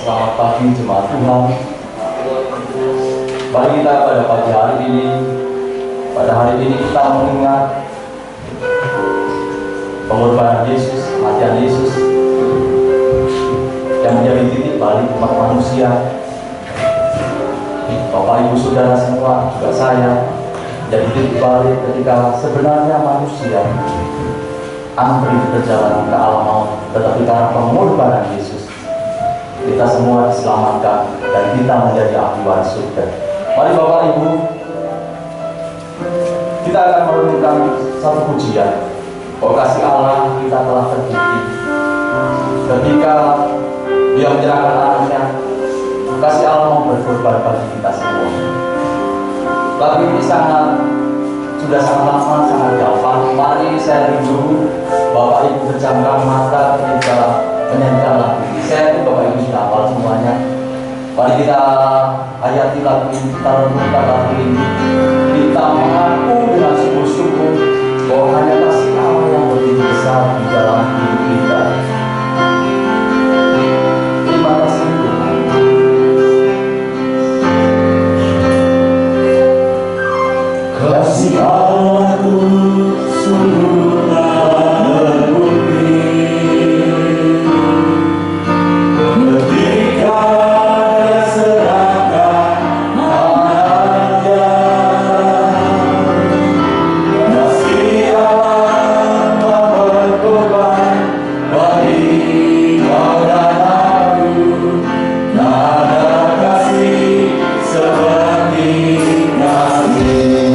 Selamat pagi jemaat Tuhan. Mari kita pada pagi hari ini, kita mengingat pengorbanan Yesus, kematian Yesus yang menjadi titik balik umat manusia. Bapak Ibu Saudara semua, juga saya, jadi titik balik ketika sebenarnya manusia antri berjalan ke alam maut, tetapi karena pengorbanan Yesus kita semua diselamatkan dan kita menjadi ahli waris surga. Mari Bapak Ibu, kita akan merenungkan satu pujian bahwa kasih Allah kita telah terbukti ketika Dia menyerahkan anaknya. Kasih Allah mau berkorban bagi kita semua. Lagu ini sudah sangat lama, sangat gampang. Mari saya rindu Bapak Ibu berjamkan mata ketika menyanyikan lagu ini. Saya itu Bapak Ibu sudah hafal semuanya. Mari kita hayati lagu ini, kita renungkan lagu ini. Kita mengaku dengan sungguh-sungguh bahwa hanya kasih Allah yang begitu besar di dalam hidup kita. Terima kasih Tuhan. Kasih Allahku sungguh terbukti ketika Dia serahkan anaknya. Kasih Allah berkorban bagi kau dan aku. Tak ada kasih seperti kasih.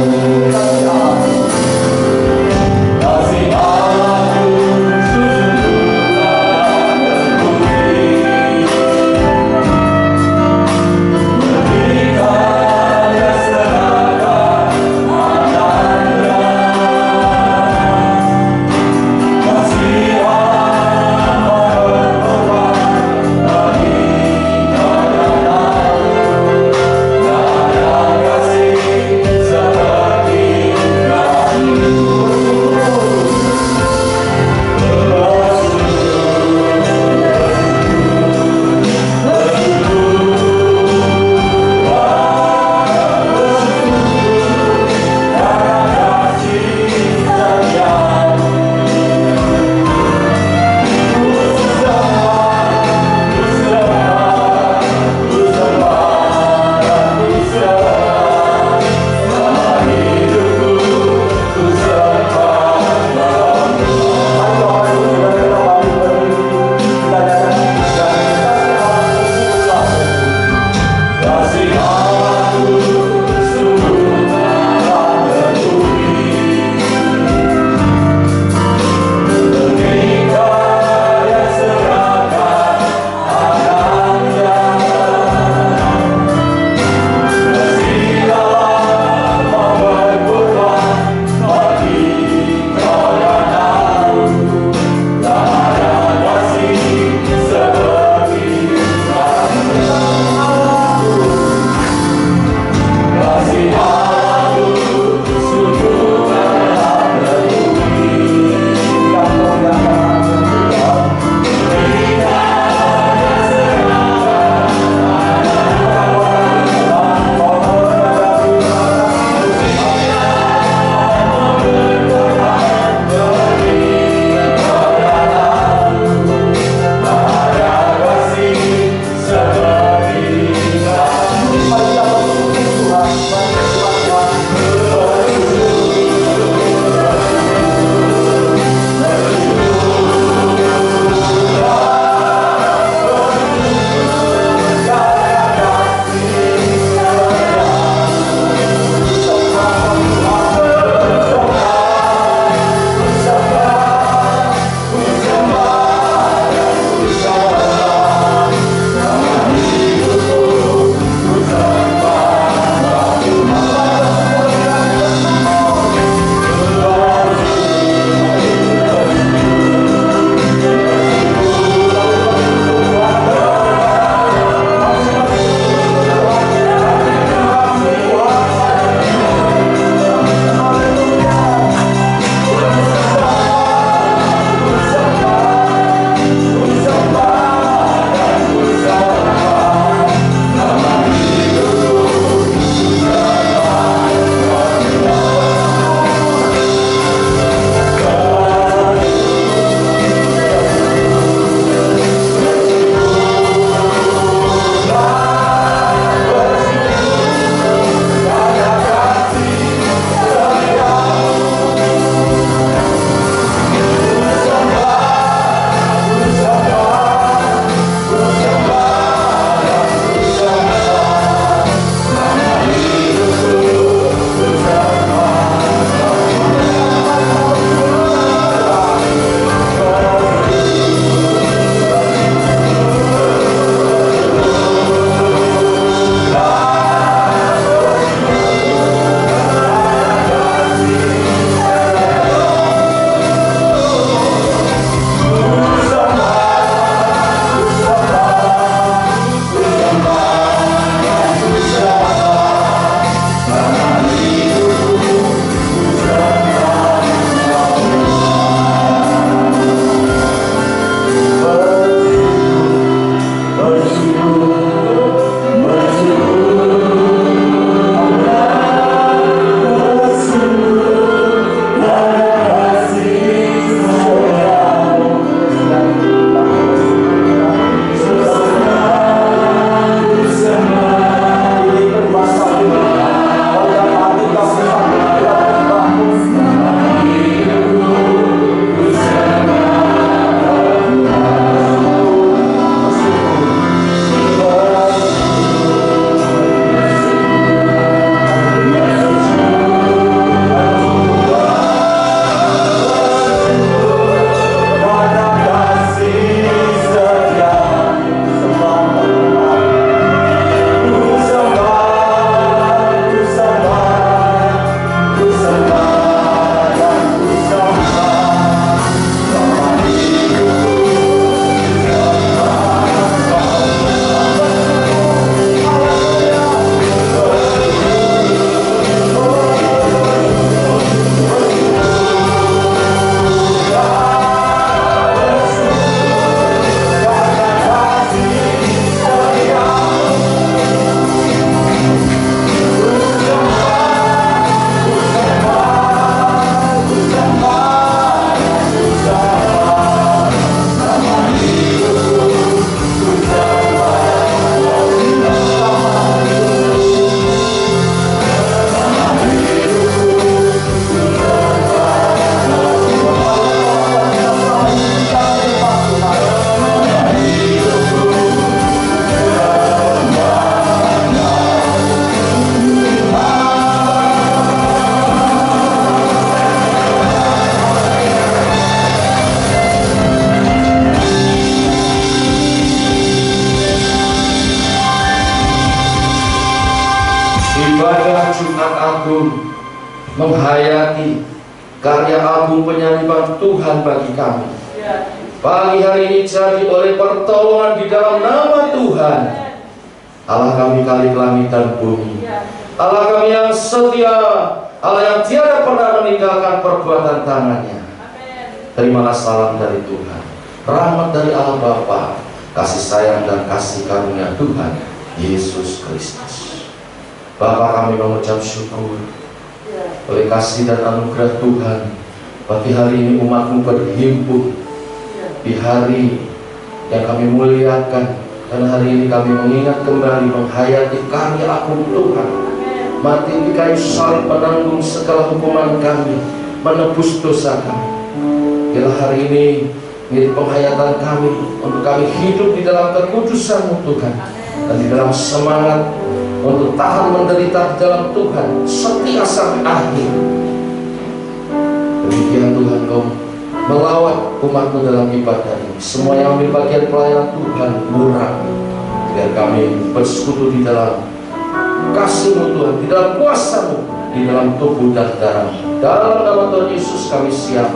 ibadah Jumat Agung menghayati karya agung penyaliban Tuhan bagi kami. Pagi hari ini jadi oleh pertolongan di dalam nama Tuhan, Allah kami kali langit dan bumi, Allah kami yang setia, Allah yang tiada pernah meninggalkan perbuatan tangannya. Terimalah salam dari Tuhan, rahmat dari Allah Bapa, kasih sayang dan kasih karunia Tuhan Yesus Kristus. Bapa, kami mengucap syukur oleh kasih dan anugerah Tuhan. Pagi hari ini umat-Mu berhimpun di hari yang kami muliakan, karena hari ini kami mengingat kembali menghayati karya agung Tuhan, mati di kayu salib menanggung segala hukuman kami, menebus dosa kami. Bila hari ini menjadi penghayatan kami untuk kami hidup di dalam kekudusan-Mu Tuhan, dan di dalam semangat untuk tahan menderita di dalam Tuhan setia sampai akhir. Demikian Tuhan, Kau melawat umat-Mu dalam ibadah ini. Semua yang ambil bagian pelayanan Tuhan murah, biar kami bersekutu di dalam kasih-Mu Tuhan, di dalam kuasa-Mu, di dalam tubuh dan darah. Dalam nama Tuhan Yesus kami siap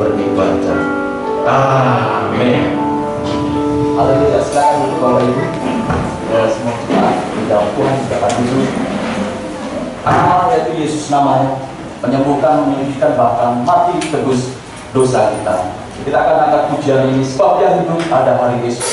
beribadah. Amin. Haleluya. Silakan Bapak Ibu, semua kita di dalam Tuhan silakan dulu. Yaitu Yesus namanya, menyembuhkan, menyembuhkan, bahkan mati tebus dosa kita. Kita akan angkat pujian ini, sebab yang hidup ada hari Yesus.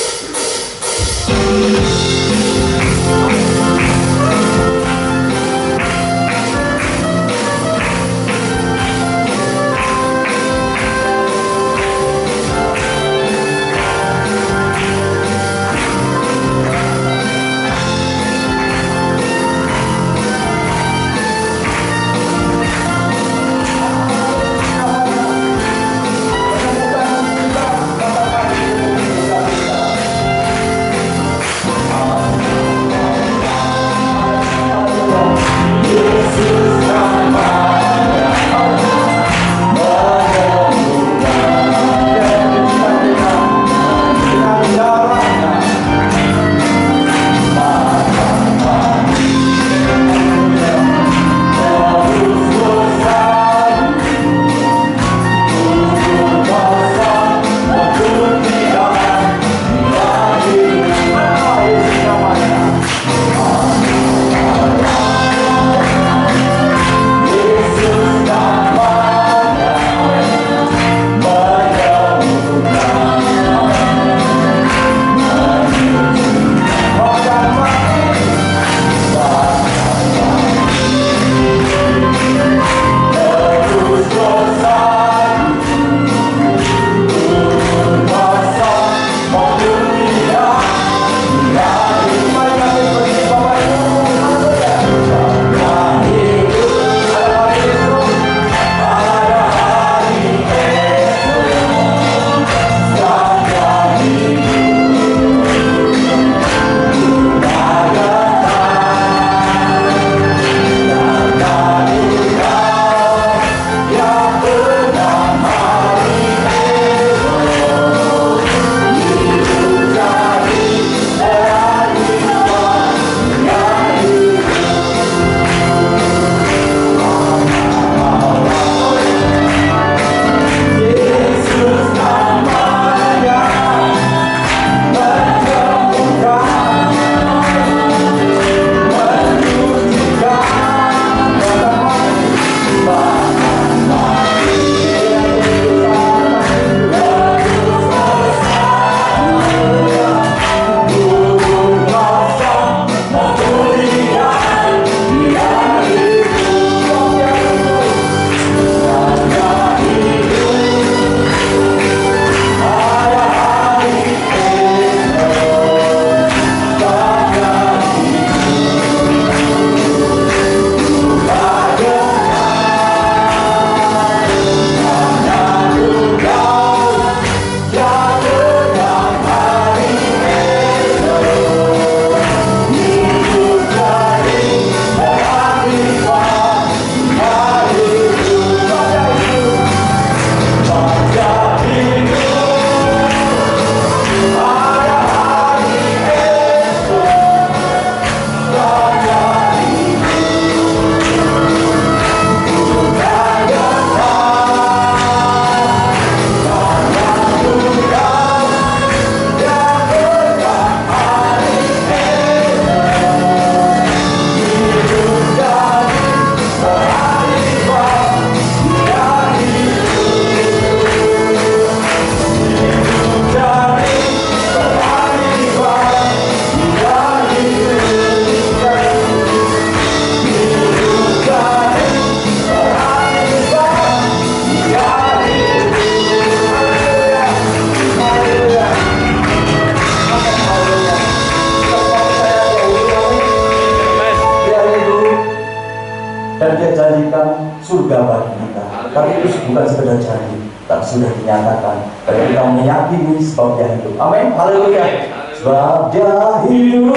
dan Dia janjikan surga bagi kita. Tapi itu bukan sekedar janji, tapi sudah dinyatakan. Dan kita meyakini sebab Dia hidup. Amin. Haleluya. Sebab Dia hidup,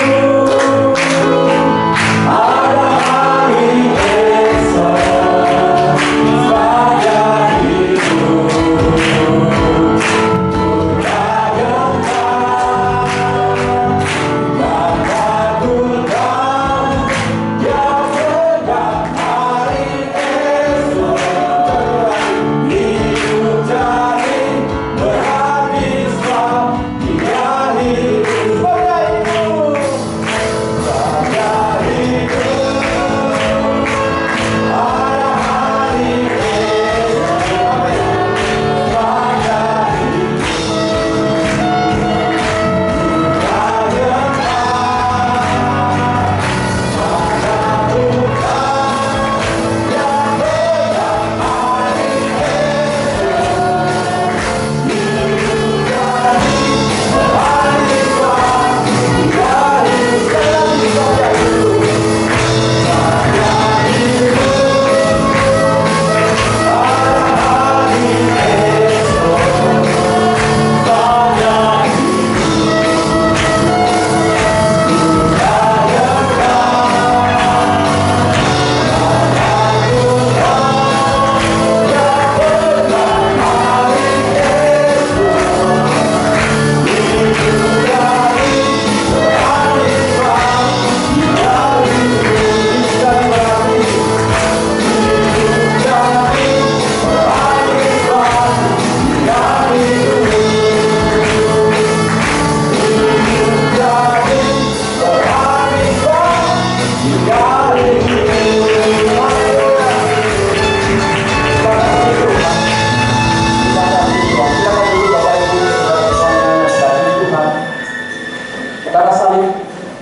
ada hari esok. Sebab Dia hidup,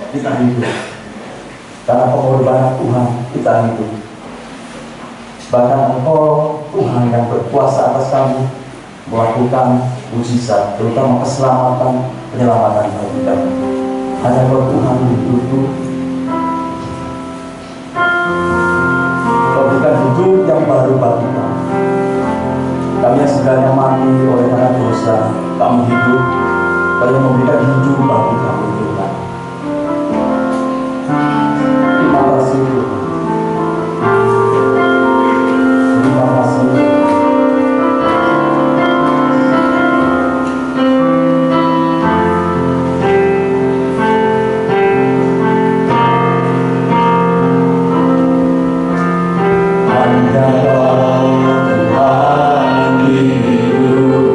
kita hidup. Karena pengorbanan Tuhan kita hidup. Bahkan Engkau Tuhan yang berkuasa atas kami melakukan mujizat, terutama keselamatan, penyelamatan bagi kami. Hanya Engkau Tuhan hidup. Kau berikan hidup yang baru bagi kami. Kami yang sebenarnya mati oleh karena dosa, kami hidup. Kau yang memberikan hidup bagi kami, Tuhan. Terima kasih, Tuhan. Terima kasih. Hanya Tuhan hidup.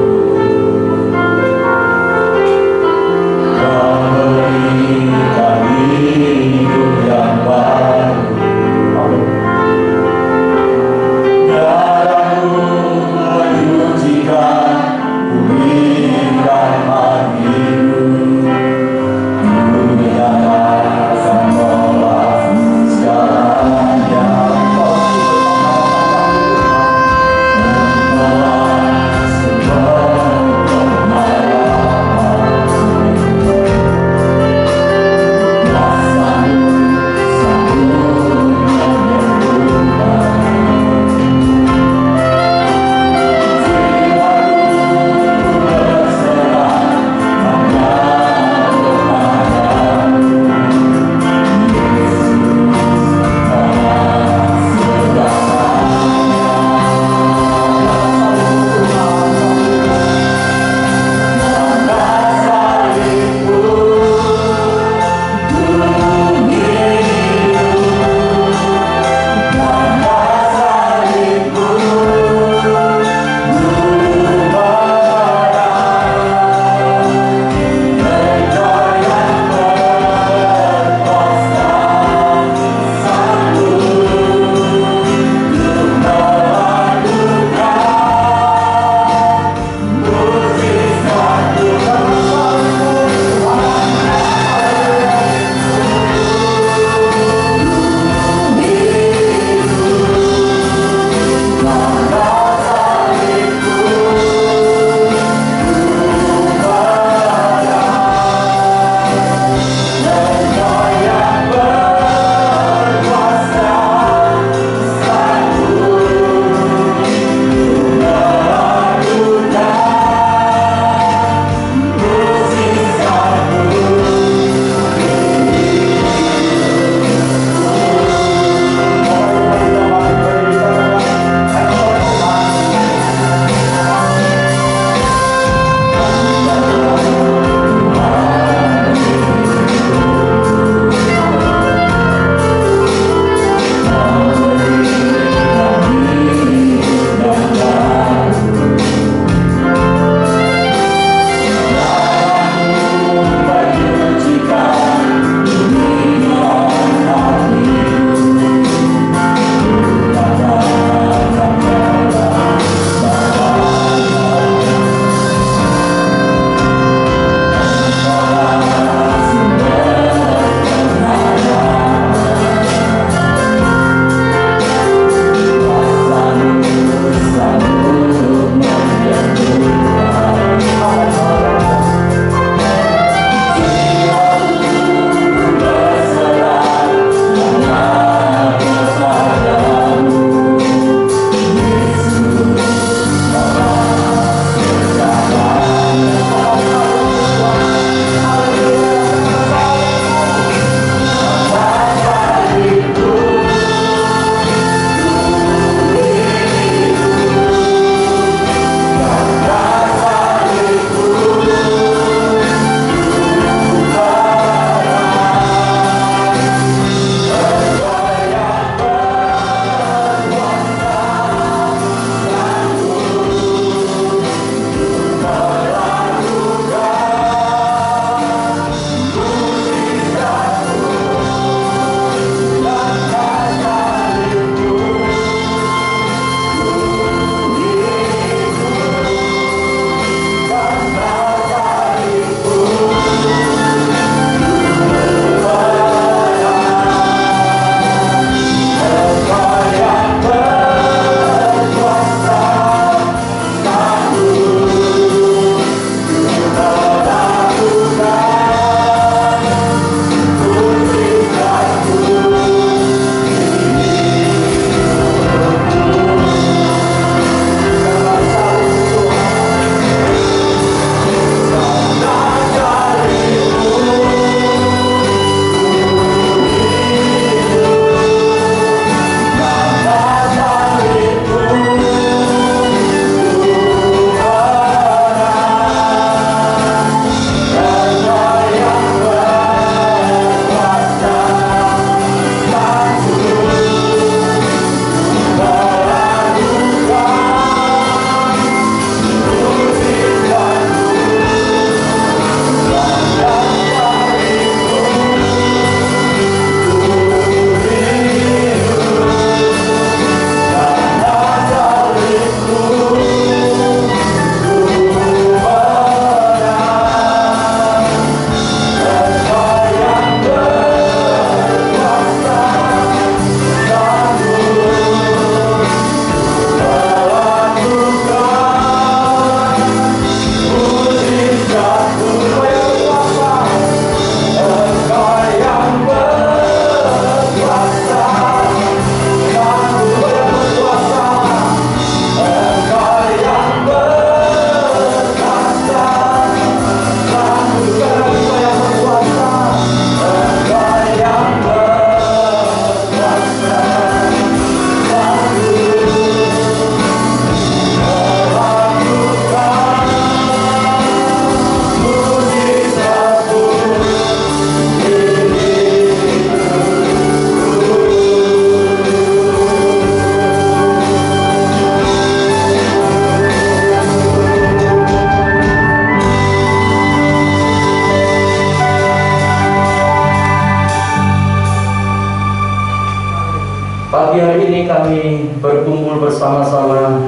Pagi hari ini kami berkumpul bersama-sama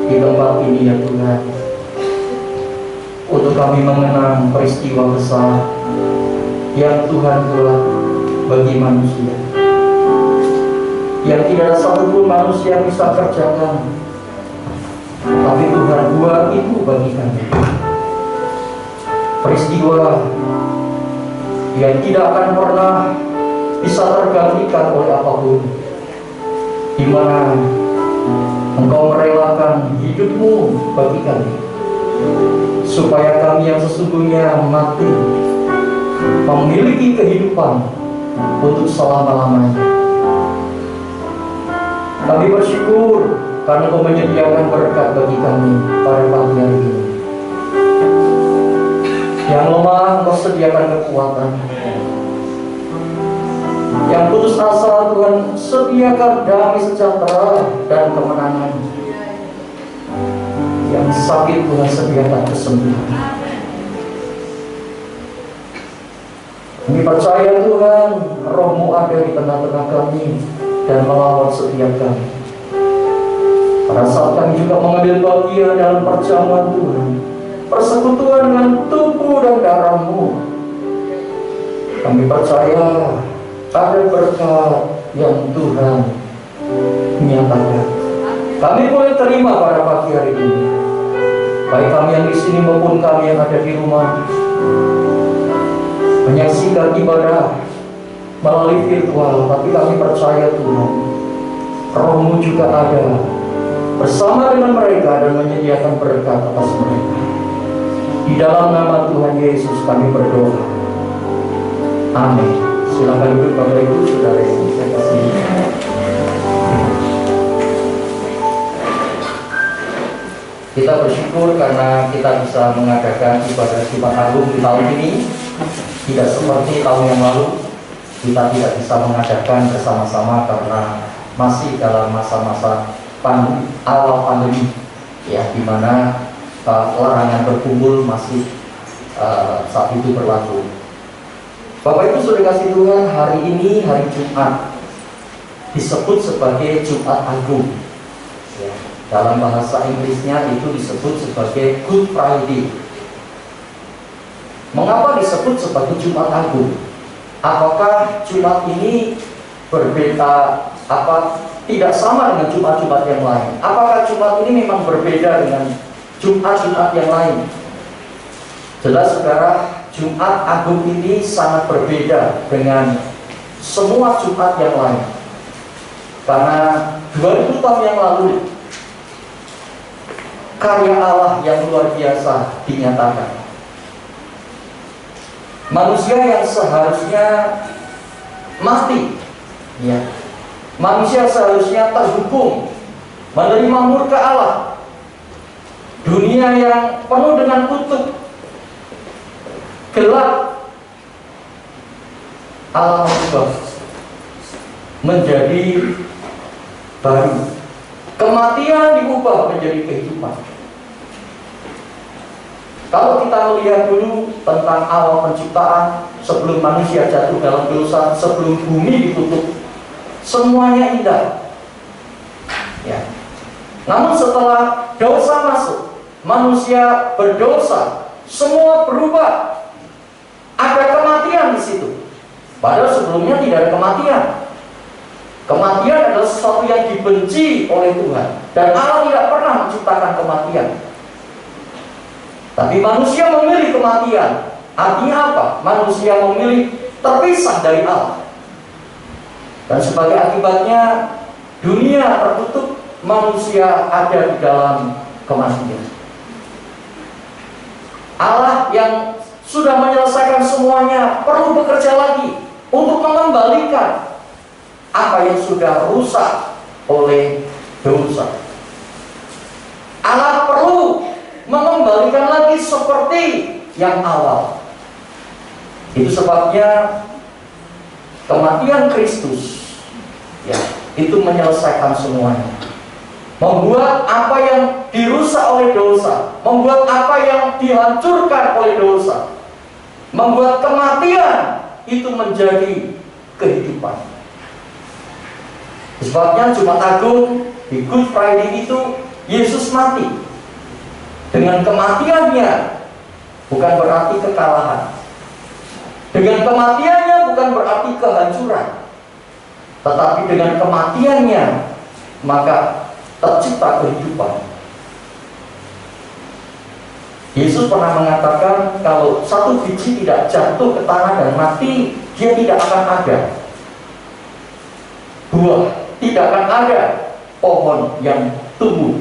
di tempat ini ya Tuhan, untuk kami mengenang peristiwa besar yang Tuhan buat bagi manusia, yang tidak ada satupun manusia bisa kerjakan, tapi Tuhan buat itu bagi kami. Peristiwa yang tidak akan pernah bisa tergantikan oleh apapun, di mana Engkau merelakan hidupmu bagi kami, supaya kami yang sesungguhnya mati memiliki kehidupan untuk selama-lamanya. Kami bersyukur karena Engkau menyediakan berkat bagi kami pada pagi hari ini. Yang lemah Engkau sediakan kekuatan, yang putus asa Tuhan sediakan damai sejahtera dan kemenangan, yang sakit Tuhan sediakan kesembuhan. Kami percaya Tuhan, Roh-Mu ada di tengah-tengah kami dan melawat setiap kami. Pada saat kami juga mengambil bagian dalam perjamuan Tuhan, persekutuan dengan tubuh dan darah-Mu, kami percaya ada berkat yang Tuhan nyatakan. Kami boleh terima pada pagi hari ini, baik kami yang di sini maupun kami yang ada di rumah, menyaksikan ibadah melalui virtual. Tapi kami percaya Tuhan, Roh-Mu juga ada bersama dengan mereka dan menyediakan berkat atas mereka. Di dalam nama Tuhan Yesus kami berdoa. Amin. Silakan duduk Bapak Ibu Saudara yang saya kasihi. Kita bersyukur karena kita bisa mengadakan ibadah Jumat Agung di tahun ini. Tidak seperti tahun yang lalu, kita tidak bisa mengadakan bersama-sama karena masih dalam masa-masa awal pandemi, ya, di mana larangan berkumpul masih saat itu berlaku. Bapak Ibu sudah kasih Tuhan, hari ini hari Jumat disebut sebagai Jumat Agung, ya. Dalam bahasa Inggrisnya itu disebut sebagai Good Friday. Mengapa disebut sebagai Jumat Agung? Apakah Jumat ini berbeda, tidak sama dengan Jumat-Jumat yang lain? Apakah Jumat ini memang berbeda dengan Jumat-Jumat yang lain? Jelas saudara, Jumat Agung ini sangat berbeda dengan semua Jumat yang lain. Karena 2000 tahun yang lalu, karya Allah yang luar biasa dinyatakan. Manusia yang seharusnya mati, ya, manusia seharusnya terhukum, menerima murka Allah, dunia yang penuh dengan kutuk, gelap, Allah mengubah menjadi baru. Kematian diubah menjadi kehidupan. Kalau kita melihat dulu tentang awal penciptaan, sebelum manusia jatuh dalam dosa, sebelum bumi ditutup, semuanya indah, ya. Namun setelah dosa masuk, manusia berdosa, semua berubah. Ada kematian di situ. Padahal sebelumnya tidak ada kematian. Kematian adalah sesuatu yang dibenci oleh Tuhan, dan Allah tidak pernah menciptakan kematian. Tapi manusia memilih kematian. Artinya apa? Manusia memilih terpisah dari Allah. Dan sebagai akibatnya, dunia tertutup, manusia ada di dalam kematian. Allah yang sudah menyelesaikan semuanya perlu bekerja lagi untuk mengembalikan apa yang sudah rusak oleh dosa. Allah perlu mengembalikan lagi seperti yang awal. Itu sebabnya kematian Kristus, ya, itu menyelesaikan semuanya. Membuat apa yang dirusak oleh dosa, membuat apa yang dihancurkan oleh dosa, membuat kematian itu menjadi kehidupan. Sebabnya Jumat Agung di Good Friday itu Yesus mati. Dengan kematiannya bukan berarti kekalahan. Dengan kematiannya bukan berarti kehancuran. Tetapi dengan kematiannya maka tercipta kehidupan. Yesus pernah mengatakan kalau satu biji tidak jatuh ke tanah dan mati, dia tidak akan ada buah, tidak akan ada pohon yang tumbuh,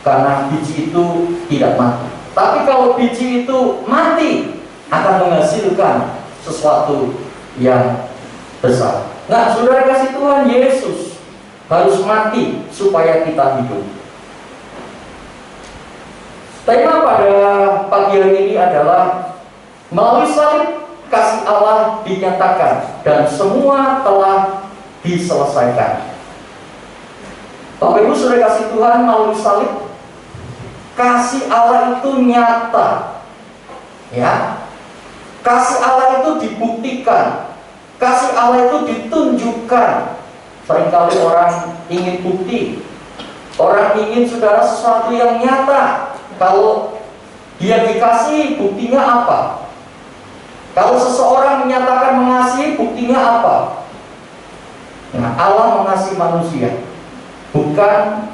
karena biji itu tidak mati. Tapi kalau biji itu mati, akan menghasilkan sesuatu yang besar. Nah, saudara kasih Tuhan, Yesus harus mati supaya kita hidup. Tema pada pagi hari ini adalah melalui salib kasih Allah dinyatakan dan semua telah diselesaikan. Bapak Ibu saudara kasih Tuhan, melalui salib kasih Allah itu nyata, ya. Kasih Allah itu dibuktikan, kasih Allah itu ditunjukkan. Seringkali orang ingin bukti, orang ingin saudara sesuatu yang nyata. Kalau dia dikasih, buktinya apa? Kalau seseorang menyatakan mengasihi, buktinya apa? Nah, Allah mengasihi manusia bukan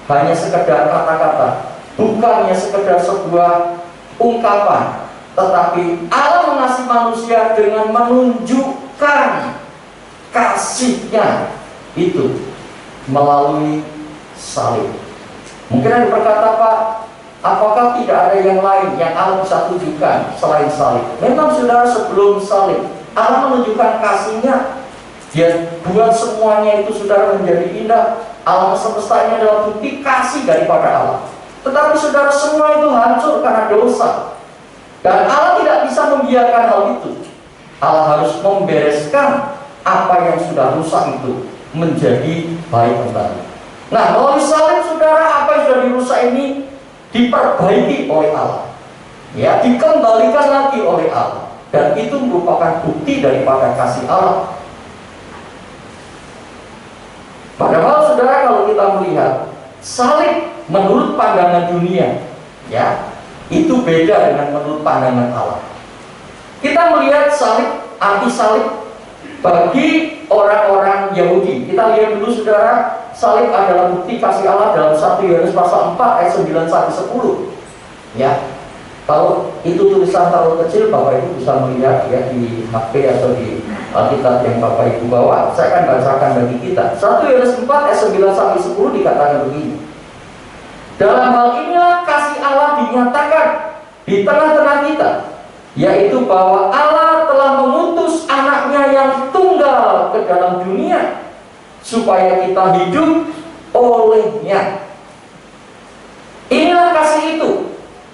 hanya sekedar kata-kata, bukan hanya sekedar sebuah ungkapan, tetapi Allah mengasihi manusia dengan menunjukkan kasih-Nya itu melalui salib. Mungkin ada berkata, Pak, apakah tidak ada yang lain yang Allah bisa tunjukkan selain salib? Memang saudara, sebelum salib Allah menunjukkan kasih-Nya. Dia buat semuanya itu saudara menjadi indah. Alam semesta ini adalah bukti kasih daripada Allah. Tetapi saudara, semua itu hancur karena dosa. Dan Allah tidak bisa membiarkan hal itu. Allah harus membereskan apa yang sudah rusak itu menjadi baik kembali. Nah, melalui salib saudara, apa yang sudah dirusak ini diperbaiki oleh Allah, ya, dikembalikan lagi oleh Allah, dan itu merupakan bukti daripada kasih Allah. Padahal saudara, kalau kita melihat salib menurut pandangan dunia, ya, itu beda dengan menurut pandangan Allah. Kita melihat salib, anti salib bagi orang-orang Yahudi. Kita lihat dulu saudara, salib adalah bukti kasih Allah dalam 1 Yohanes pasal 4 ayat 9 sampai 10. Ya. Kalau itu tulisan terlalu kecil, Bapak Ibu bisa melihat ya di HP atau di Alkitab yang Bapak Ibu bawa. Saya akan bacakan bagi kita. 1 Yohanes 4 ayat 9 sampai 10 dikatakan begini. Dalam hal inilah kasih Allah dinyatakan di tengah-tengah kita, yaitu bahwa Allah telah mengutus anaknya yang tunggal ke dalam dunia supaya kita hidup olehnya. Inilah kasih itu,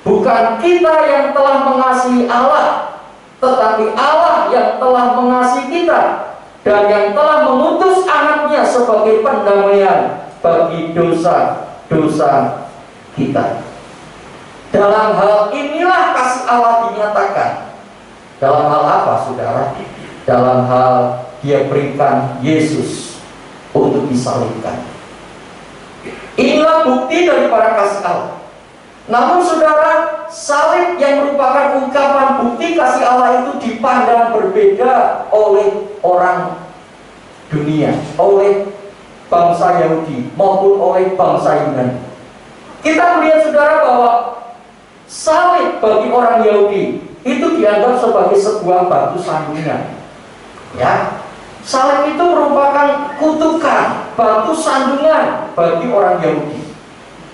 bukan kita yang telah mengasihi Allah, tetapi Allah yang telah mengasihi kita dan yang telah mengutus anaknya sebagai pendamaian bagi dosa-dosa kita. Dalam hal inilah kasih Allah dinyatakan. Dalam hal apa saudara? Dalam hal Dia berikan Yesus untuk disalibkan. Inilah bukti daripada kasih Allah. Namun saudara, salib yang merupakan ungkapan bukti kasih Allah itu dipandang berbeda oleh orang dunia, oleh bangsa Yahudi maupun oleh bangsa Yunani. Kita melihat saudara bahwa salib bagi orang Yahudi itu dianggap sebagai sebuah batu sandungan. Ya, salib itu merupakan kutukan, batu sandungan bagi orang Yahudi.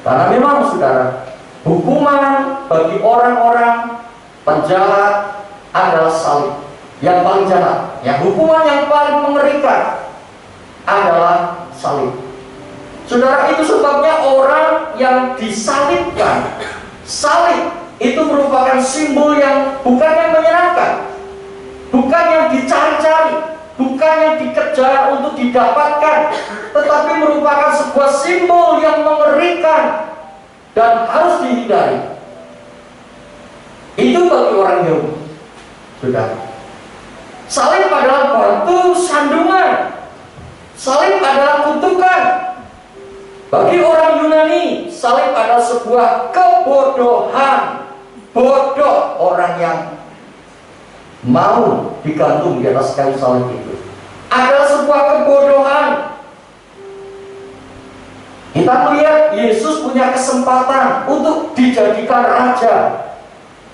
Karena memang saudara, hukuman bagi orang-orang penjahat adalah salib yang paling jahat. Ya, hukuman yang paling mengerikan adalah salib. Saudara, itu sebabnya orang yang disalibkan, salib itu merupakan simbol yang bukan yang menyenangkan, bukan yang dicari-cari, bukan yang dikejar untuk didapatkan, tetapi merupakan sebuah simbol yang mengerikan dan harus dihindari. Itu bagi orang Yahudi. Sudah. Salib adalah batu sandungan. Salib adalah kutukan Bagi orang Yunani, salib adalah sebuah kebodohan. Bodoh orang yang mau digantung di atas kayu salib itu. Adalah sebuah kebodohan. Kita melihat Yesus punya kesempatan untuk dijadikan raja.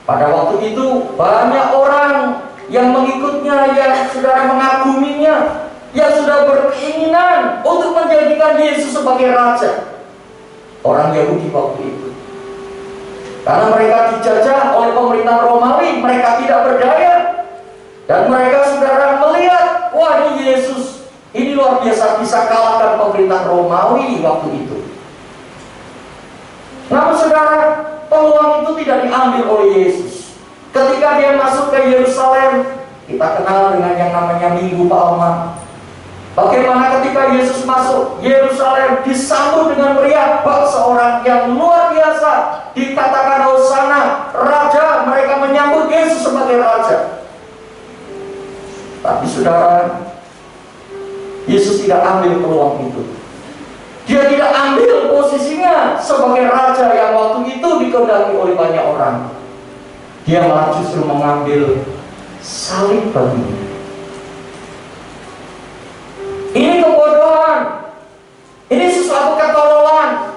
Pada waktu itu banyak orang yang mengikutnya, yang sudah mengaguminya, yang sudah berkeinginan untuk menjadikan Yesus sebagai raja. Orang Yahudi waktu itu, karena mereka dijajah oleh pemerintah Romawi, mereka tidak berdaya. Dan mereka, saudara, melihat, wah, ini Yesus, ini luar biasa, bisa kalahkan pemerintah Romawi waktu itu. Namun, saudara, peluang itu tidak diambil oleh Yesus. Ketika dia masuk ke Yerusalem, kita kenal dengan yang namanya Minggu Palma. Bagaimana ketika Yesus masuk Yerusalem disambut dengan meriah, bak seorang yang luar biasa, dikatakan Hosana, raja, mereka menyambut Yesus sebagai raja. Tapi saudara, Yesus tidak ambil peluang itu. Dia tidak ambil posisinya sebagai raja yang waktu itu dikehendaki oleh banyak orang. Dia malah justru mengambil salib baginya. Ini kebodohan. Ini sesuatu ketololan.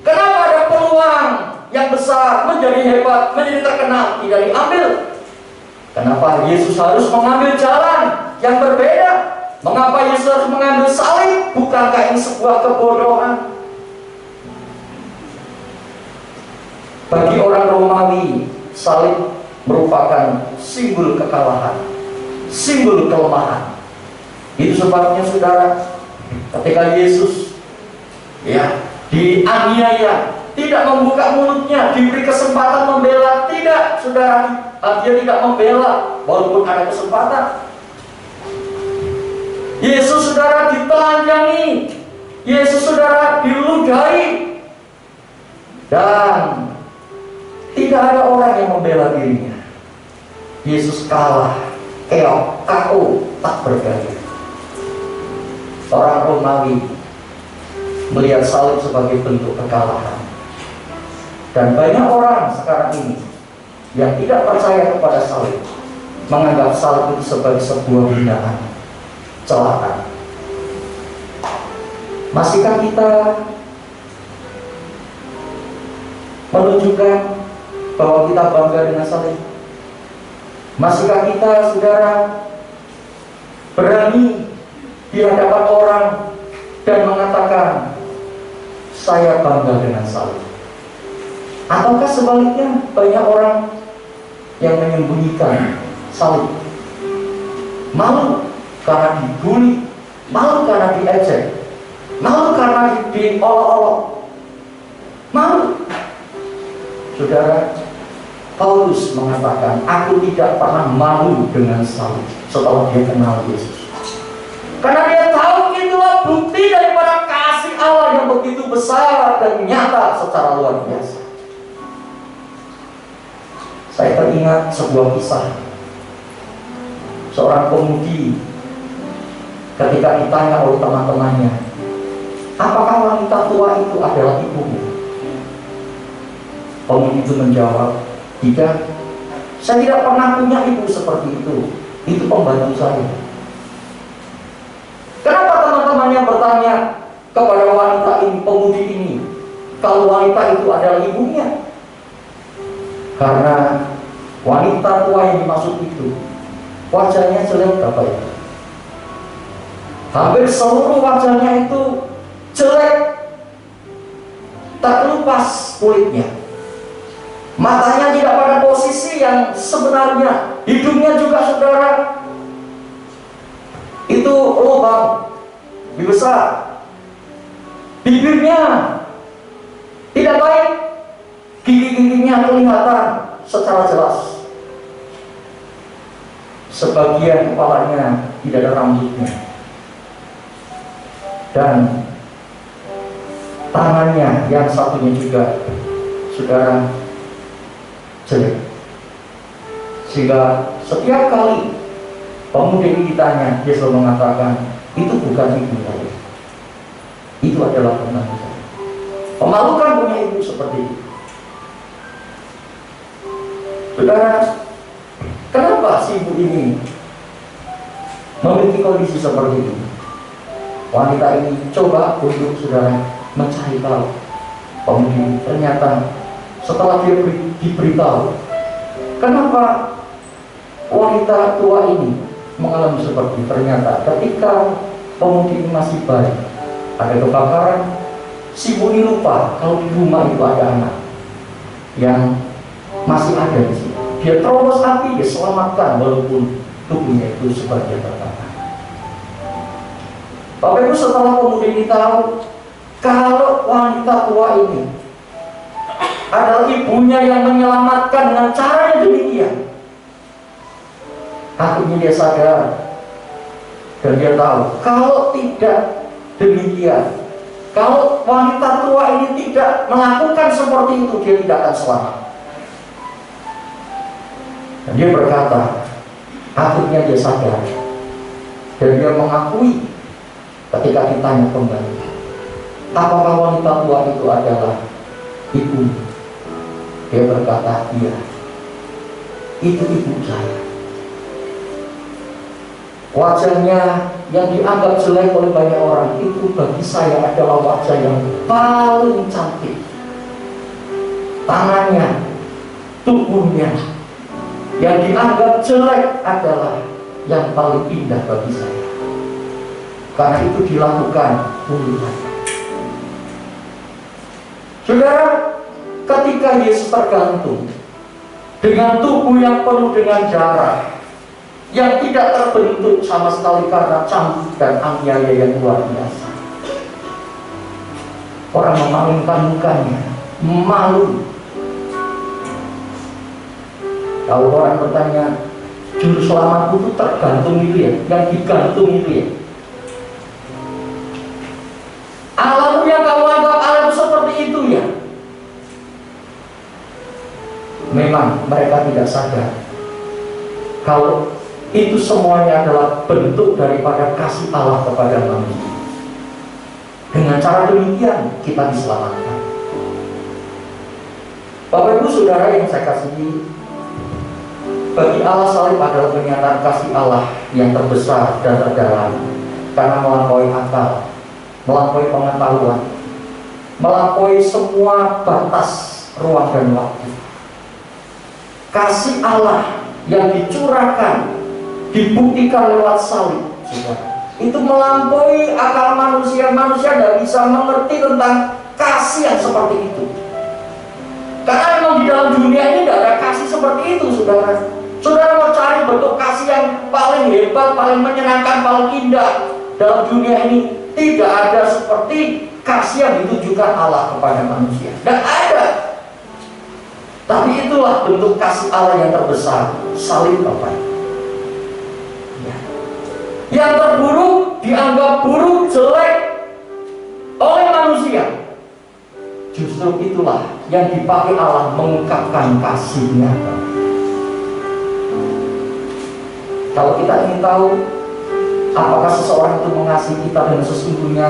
Kenapa ada peluang yang besar menjadi hebat, menjadi terkenal, tidak diambil? Kenapa Yesus harus mengambil jalan yang berbeda? Mengapa Yesus harus mengambil salib? Bukankah ini sebuah kebodohan? Bagi orang Romawi, salib merupakan simbol kekalahan, simbol kelemahan. Itu sebabnya, saudara, ketika Yesus dianiaya, tidak membuka mulutnya, diberi kesempatan membela, tidak, saudara, dia tidak membela walaupun ada kesempatan. Yesus, saudara, ditelanjangi, Yesus, saudara, diludahi, dan tidak ada orang yang membela dirinya. Yesus kalah, keok, KO, tak berdaya. Orang Romawi melihat salib sebagai bentuk kekalahan. Dan banyak orang sekarang ini yang tidak percaya kepada salib, menganggap salib itu sebagai sebuah hinaan, celaan. Masihkah kita menunjukkan bahwa kita bangga dengan salib? Masihkah kita, saudara, berani di hadapan orang dan mengatakan, saya bangga dengan salib? Ataukah sebaliknya, banyak orang yang menyembunyikan salib, malu karena dibully, malu karena diejek, malu karena diolok-olok, malu. Saudara, Paulus mengatakan, aku tidak pernah malu dengan salib setelah dia kenal Yesus. Karena dia tahu itulah bukti daripada kasih Allah yang begitu besar dan nyata secara luar biasa. Saya teringat sebuah kisah. Seorang pemudi ketika ditanya oleh teman-temannya, apakah wanita tua itu adalah ibumu? Pemudi itu menjawab, tidak, saya tidak pernah punya ibu seperti itu pembantu saya. Kenapa teman-temannya bertanya kepada wanita ini, pemudi ini, kalau wanita itu adalah ibunya? Karena wanita tua yang dimaksud itu wajahnya jelek, Bapak Ibu. Hampir seluruh wajahnya itu jelek, tak kelupas kulitnya. Matanya tidak pada posisi yang sebenarnya. Hidungnya juga, saudara, itu lubang lebih besar. Bibirnya tidak baik, gigi-giginya kelihatan secara jelas. Sebagian kepalanya tidak ada rambutnya, dan tangannya yang satunya juga, saudara, jelek. Sehingga setiap kali pemuda ini ditanya, dia selalu mengatakan, itu bukan ibu saya, itu adalah pembantu saya. Memalukan punya ibu seperti itu. Saudara, kenapa si ibu ini memiliki kondisi seperti ini? Wanita ini coba untuk saudara mencari tahu. Kemudian ternyata setelah dia diberitahu, kenapa wanita tua ini mengalami seperti ini? Ternyata ketika pemudi ini masih bayi, ada kebakaran, si ibu ini lupa kalau di rumah itu ada anak yang masih ada di sini. Dia terobos api, dia selamatkan walaupun tubuhnya itu sebagian terbakar. Bapak Ibu, setelah pemudi ini tahu kalau wanita tua ini adalah ibunya yang menyelamatkan dengan cara yang demikian, akhirnya dia sadar dan dia tahu kalau tidak demikian, kalau wanita tua ini tidak melakukan seperti itu, dia tidak akan selamat. Dan dia berkata, akhirnya dia sadar dan dia mengakui ketika ditanya kembali, apakah wanita tua itu adalah ibu? Dia berkata, iya, itu ibu saya. Wajahnya yang dianggap jelek oleh banyak orang itu bagi saya adalah wajah yang paling cantik. Tangannya, tubuhnya yang dianggap jelek adalah yang paling indah bagi saya. Karena itu dilakukan puluhan. Saudara, ketika Yesus tergantung dengan tubuh yang penuh dengan darah, yang tidak terbentuk sama sekali karena cambuk dan aniaya yang luar biasa, orang memalingkan mukanya, malu. Kalau orang bertanya, juru selamatku itu tergantung itu ya, yang digantung itu ya. Alamnya kamu anggap alam seperti itu ya. Memang mereka tidak sadar kalau itu semuanya adalah bentuk daripada kasih Allah kepada manusia. Dengan cara demikian kita diselamatkan. Bapak Ibu Saudara yang saya kasihi, bagi Allah salib adalah pernyataan kasih Allah yang terbesar dan terdalam, karena melampaui akal, melampaui pengetahuan, melampaui semua batas ruang dan waktu. Kasih Allah yang dicurahkan, dibuktikan lewat salib, itu melampaui akal manusia. Manusia tidak bisa mengerti tentang kasih yang seperti itu. Karena memang di dalam dunia ini tidak ada kasih seperti itu, saudara. Saudara mau cari bentuk kasih yang paling hebat, paling menyenangkan, paling indah dalam dunia ini, tidak ada seperti kasih yang ditujukan Allah kepada manusia. Dan ada. Tapi itulah bentuk kasih Allah yang terbesar, salib Bapak. Ya. Yang terburuk dianggap buruk, jelek oleh manusia. Justru itulah yang dipakai Allah mengungkapkan kasih-Nya. Kalau kita ingin tahu apakah seseorang itu mengasihi kita dengan sesungguhnya,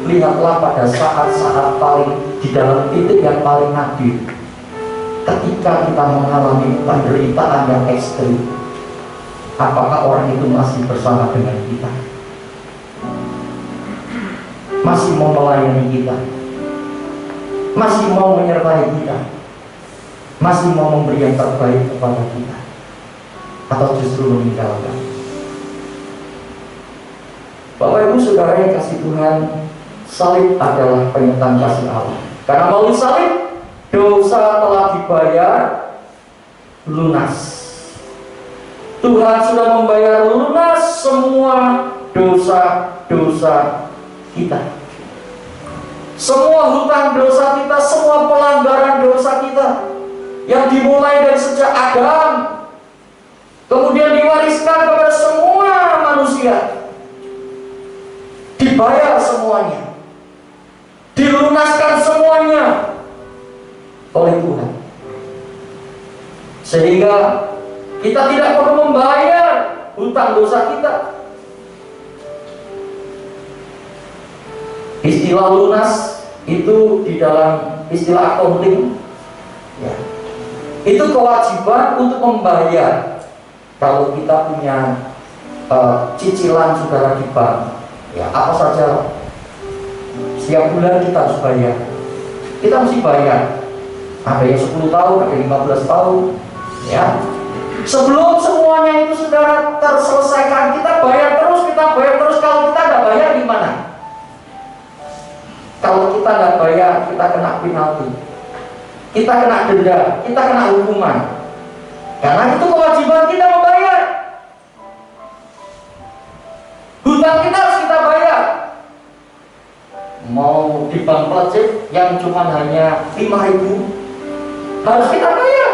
lihatlah pada saat-saat paling di dalam titik yang paling nadir, ketika kita mengalami penderitaan yang ekstrim, apakah orang itu masih bersama dengan kita, masih mau melayani kita, masih mau menyertai kita, masih mau memberi yang terbaik kepada kita, atau justru meninggalkan. Bapak Ibu Saudara yang kasih Tuhan, salib adalah pernyataan kasih Allah. Karena melalui salib, dosa telah dibayar lunas. Tuhan sudah membayar lunas semua dosa-dosa kita. Semua hutang dosa kita, semua pelanggaran dosa kita yang dimulai dari sejak Adam, kemudian diwariskan kepada semua manusia, dibayar semuanya, dilunaskan semuanya oleh Tuhan. Sehingga kita tidak perlu membayar hutang dosa kita. Istilah lunas Itu di dalam istilah accounting, ya, itu kewajiban untuk membayar. Kalau kita punya cicilan saudara di bank, ya apa saja, setiap bulan kita harus bayar. Kita mesti bayar. Ada yang 10 tahun, ada yang 15 tahun, ya. Sebelum semuanya itu saudara terselesaikan, kita bayar terus. Kalau kita nggak bayar gimana? Kalau kita nggak bayar, kita kena penalti, kita kena denda, kita kena hukuman. Karena itu kewajiban kita membayar. Hutang kita harus kita bayar. Mau di bank plastik yang cuma hanya 5.000, harus kita bayar.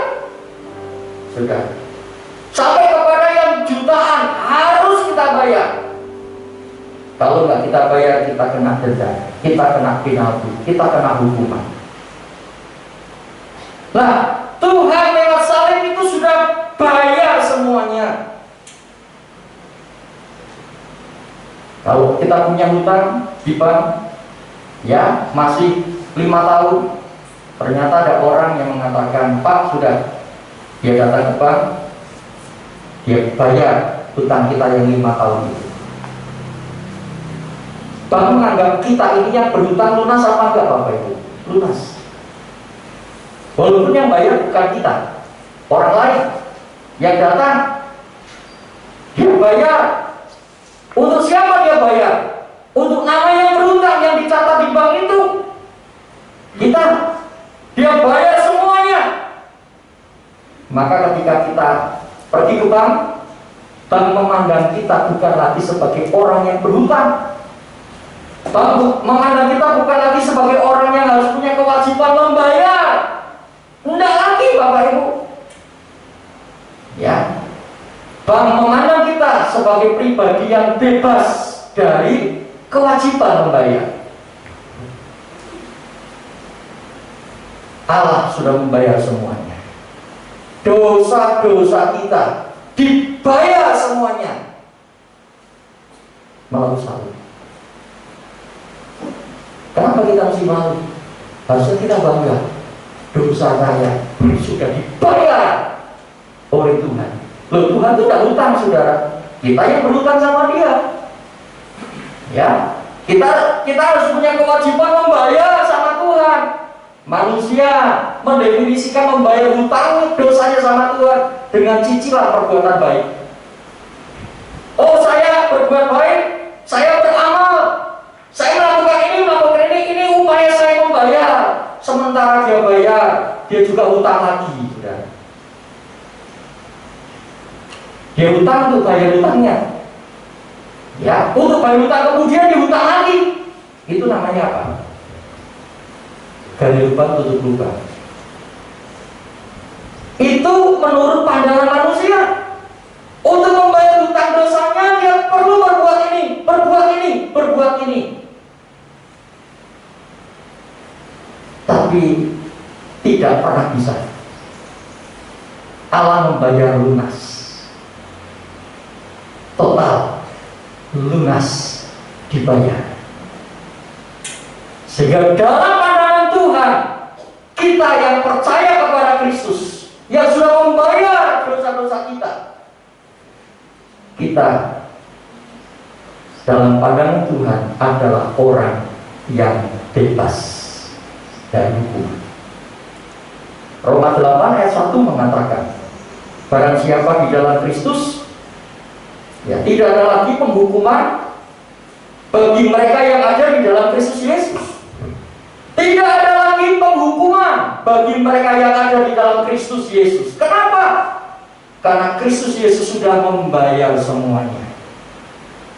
Sudah. Sampai kepada yang jutaan harus kita bayar. Kalau nggak kita bayar, kita kena denda, kita kena penalti, kita kena hukuman. Nah, Tuhan lewat salib itu sudah bayar semuanya. Kalau kita punya hutang di bank, ya masih 5 tahun, ternyata ada orang yang mengatakan, Pak sudah, dia datang ke bank, dia bayar hutang kita yang 5 tahun itu. Bank menganggap kita ini yang berhutang lunas apa enggak, Bapak Ibu? Lunas. Walaupun yang bayar bukan kita, orang lain yang datang, dia bayar. Untuk siapa dia bayar? Untuk nama yang berhutang yang dicatat di bank itu. Dia bayar semuanya. Maka ketika kita pergi ke bank memandang kita bukan lagi sebagai orang yang berhutang. Bank memandang kita bukan lagi sebagai orang yang harus punya kewajiban membayar. Enggak lagi, Bapak Ibu. Ya. Bank memandang kita sebagai pribadi yang bebas dari kewajiban membayar. Allah sudah membayar semuanya. Dosa-dosa kita dibayar semuanya melalui salib. Kenapa kita mesti malu? Harusnya kita bangga. Dosa saya sudah dibayar oleh Tuhan. Loh, Tuhan itu tidak hutang, saudara. Kita yang berhutang sama Dia. Ya, kita harus punya kewajiban membayar sama Tuhan. Manusia mendefinisikan membayar hutang dosanya sama Tuhan dengan cicilan perbuatan baik. Oh, saya berbuat baik, saya beramal, saya melakukan ini upaya saya membayar. Sementara dia bayar, dia juga hutang lagi, saudara. Dia hutang untuk bayar hutangnya, ya, untuk bayar hutang kemudian dihutang lagi. Itu namanya apa? Gali lubang tutup lubang. Itu menurut pandangan manusia. Untuk membayar hutang dosanya dia perlu berbuat ini. Tapi tidak pernah bisa. Allah membayar lunas, total, lunas dibayar. Sehingga dalam pandangan Tuhan, kita yang percaya kepada Kristus, yang sudah membayar dosa-dosa kita dalam pandangan Tuhan adalah orang yang bebas dari hukum. Roma 8 ayat 1 mengatakan, barang siapa di dalam Kristus, ya, tidak ada lagi penghukuman bagi mereka yang ada di dalam Kristus Yesus. Tidak ada lagi penghukuman bagi mereka yang ada di dalam Kristus Yesus. Kenapa? Karena Kristus Yesus sudah membayar semuanya.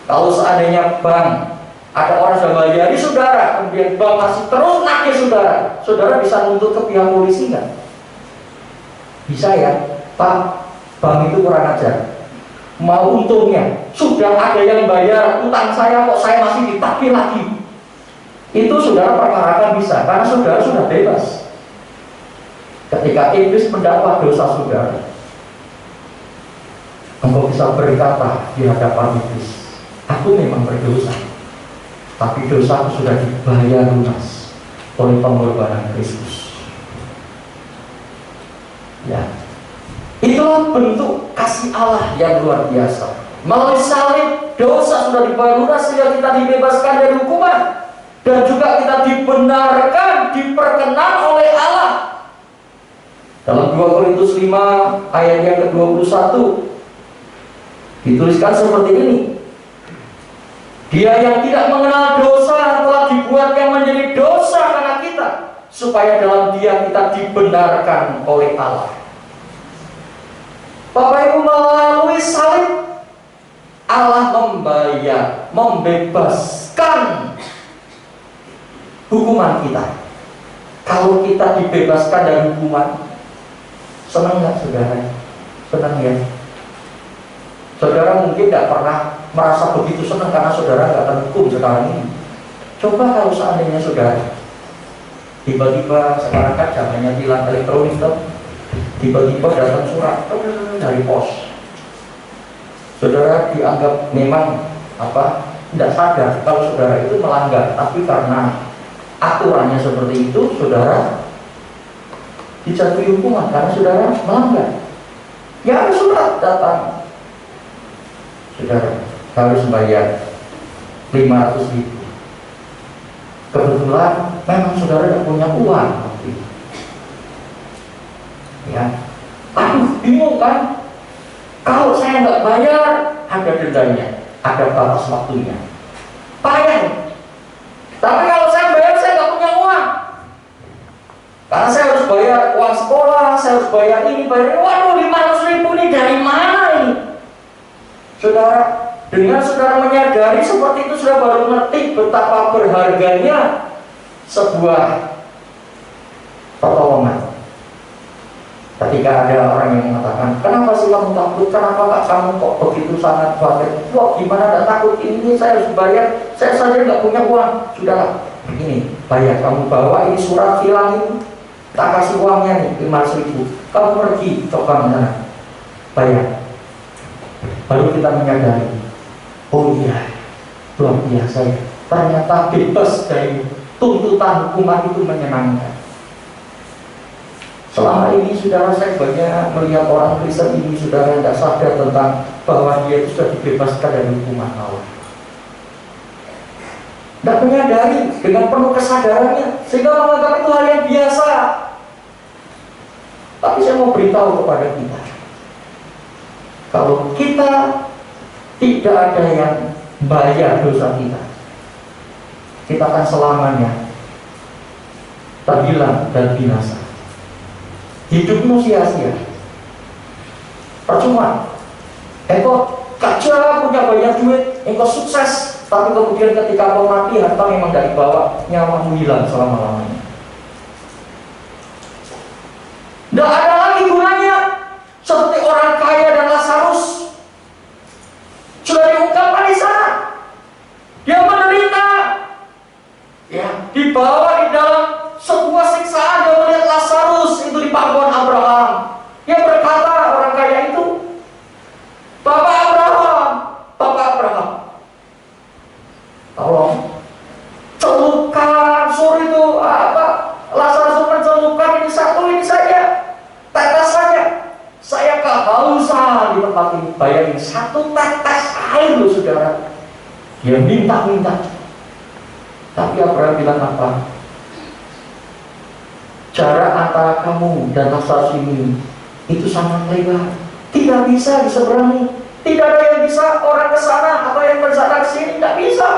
Kalau seandainya bank, ada orang sudah bayari saudara, kemudian bank masih terus nagih saudara, saudara bisa nuntut ke pihak polisi nggak? Bisa ya, Pak, bank itu kurang ajar. Mau untungnya, sudah ada yang bayar utang saya, kok saya masih ditagih lagi. Itu saudara perkarakan bisa, karena saudara sudah bebas. Ketika iblis mendakwa dosa saudara, engkau bisa berkata di hadapan iblis, aku memang berdosa, tapi dosaku sudah dibayar lunas oleh pengorbanan Kristus. Ya, itulah bentuk kasih Allah yang luar biasa. Melalui salib, dosa sudah dibayar lunas sehingga kita dibebaskan dari hukuman, dan juga kita dibenarkan, diperkenan oleh Allah. Dalam 2 Korintus 5 ayat yang ke-21 dituliskan seperti ini: Dia yang tidak mengenal dosa telah dibuatnya menjadi dosa karena kita, supaya dalam Dia kita dibenarkan oleh Allah. Bapak Ibu, melalui salib Allah membayar, membebaskan hukuman kita. Kalau kita dibebaskan dari hukuman, senang nggak saudara? Senang ya. Saudara mungkin nggak pernah merasa begitu senang karena saudara nggak terhukum sekarang ini. Coba kalau seandainya saudara tiba-tiba, sekarang kan zamannya tilang elektronik tuh, tiba-tiba datang surat dari pos. Saudara dianggap memang tidak sadar kalau saudara itu melanggar, tapi karena aturannya seperti itu, saudara dijatuhi hukuman karena saudara melanggar. Ya, surat datang, saudara harus bayar 500.000. Kebetulan memang saudara tidak punya uang. Ya, aduh, bingung kan? Kalau saya nggak bayar, ada dendanya, ada batas waktunya. Bayar. Tapi kalau saya bayar, saya nggak punya uang. Karena saya harus bayar uang sekolah, saya harus bayar ini, bayar ini. Waduh, 500.000 ini dari mana ini? Saudara, dengan saudara menyadari seperti itu, sudah baru ngerti betapa berharganya sebuah pertolongan. Ketika ada orang yang mengatakan, kenapa sih kamu takut? Kenapa gak kamu kok begitu sangat khawatir? Wah, gimana gak takut? Ini saya harus bayar, saya saja gak punya uang. Sudahlah, ini bayar. Kamu bawa ini surat, hilang ini, tak kasih uangnya nih, 500.000. Kamu pergi, coba sana, bayar. Baru kita menyadari, oh iya, luar biasa ya. Ternyata bebas dari tuntutan hukuman itu menyenangkan. Selama ini saudara, saya banyak melihat orang Kristen ini, saudara, yang tidak sadar tentang bahwa dia itu sudah dibebaskan dari hukuman Allah. Tidak menyadari dengan penuh kesadarannya, sehingga menganggap itu hal yang biasa. Tapi saya mau beritahu kepada kita, kalau kita tidak ada yang bayar dosa kita, kita akan selamanya terhilang dan binasa. Hidupmu sia-sia, percuma. Engkau kerja, punya banyak duit, engkau sukses, tapi kemudian ketika kau mati, harta memang dari bawah, nyawamu hilang selama-lamanya. Tidak ada lagi gunanya. Seperti orang kaya dan Lazarus, sudah diungkapkan di sana, dia menderita, ya, dibawa di dalam sebuah siksaan. Dia melihat Lazarus itu di pangkuan Abraham. Dia berkata, orang kaya itu, Bapak Abraham, tolong celupkan sur itu Lazarus mencelupkan ini satu ini saja, tetes saja. Saya kehausan di tempat ini. Bayangin, satu tetes air loh saudara. Dia minta. Tapi Abraham bilang apa? Jarak antara kamu dan Lazarus ini itu sangat lebar, tidak bisa diseberangi. Tidak ada yang bisa orang ke sana atau yang ke sana ke sini, tidak bisa.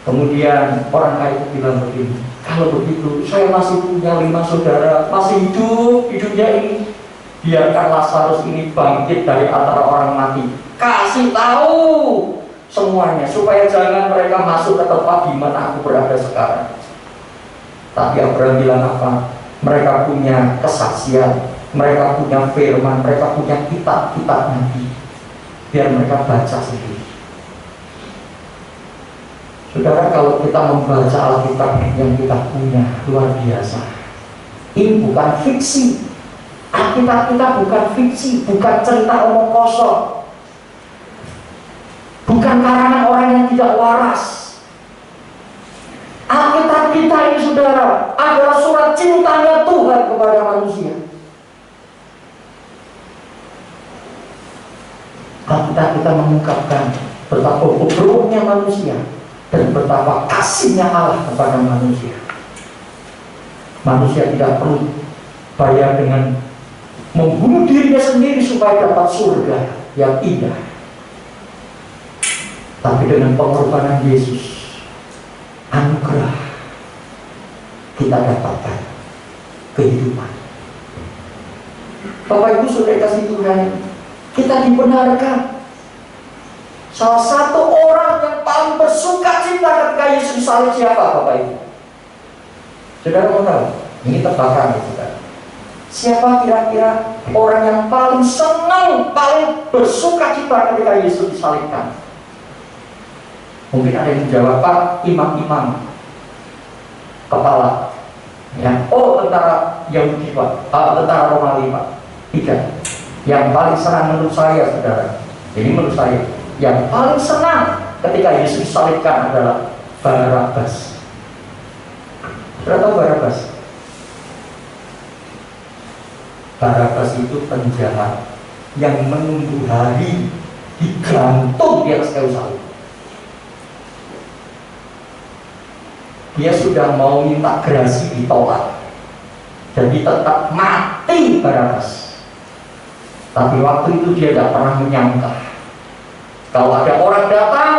Kemudian orang kaya itu bilang begini, kalau begitu saya masih punya 5 saudara, masih hidup di dunia ini. Biarkan Lazarus ini bangkit dari antara orang mati. Kasih tahu semuanya supaya jangan mereka masuk ke tempat di mana aku berada sekarang. Tapi Abraham bilang apa? Mereka punya kesaksian, mereka punya firman, mereka punya kitab-kitab Nabi. Biar mereka baca sendiri. Saudara, kalau kita membaca Alkitab yang kita punya, luar biasa. Ini bukan fiksi. Alkitab kita bukan fiksi, bukan cerita omong kosong, bukan karangan orang yang tidak waras. Alkitab ini saudara adalah surat cintanya Tuhan kepada manusia. Kita mengungkapkan betapa bobroknya manusia dan betapa kasihnya Allah kepada manusia. Manusia tidak perlu bayar dengan membunuh dirinya sendiri supaya dapat surga yang indah. Tapi dengan pengorbanan Yesus, anugerah, kita dapatkan kehidupan. Bapak Ibu sudah kasih Tuhan, kita dibenarkan. Salah satu orang yang paling bersuka cita ketika Yesus disalib siapa, Bapak Ibu? Saudara mau tahu? Ini tebakan ya, saudara. Siapa kira-kira orang yang paling senang, paling bersuka cita ketika Yesus disalibkan? Mungkin ada yang menjawab, Pak, imam-imam kepala. Ya, oh tentara Yahudi, Pak, tentara Romawi, Pak. Tidak. Yang paling senang menurut saya, saudara. Jadi menurut saya, yang paling senang ketika Yesus disalibkan adalah Barabas. Saudara tahu Barabas? Barabas itu penjahat yang menunggu hari digantung di atas kayu salib. Dia sudah mau minta gerasi ditolak, jadi tetap mati Barabas. Tapi waktu itu dia tidak pernah menyangka kalau ada orang datang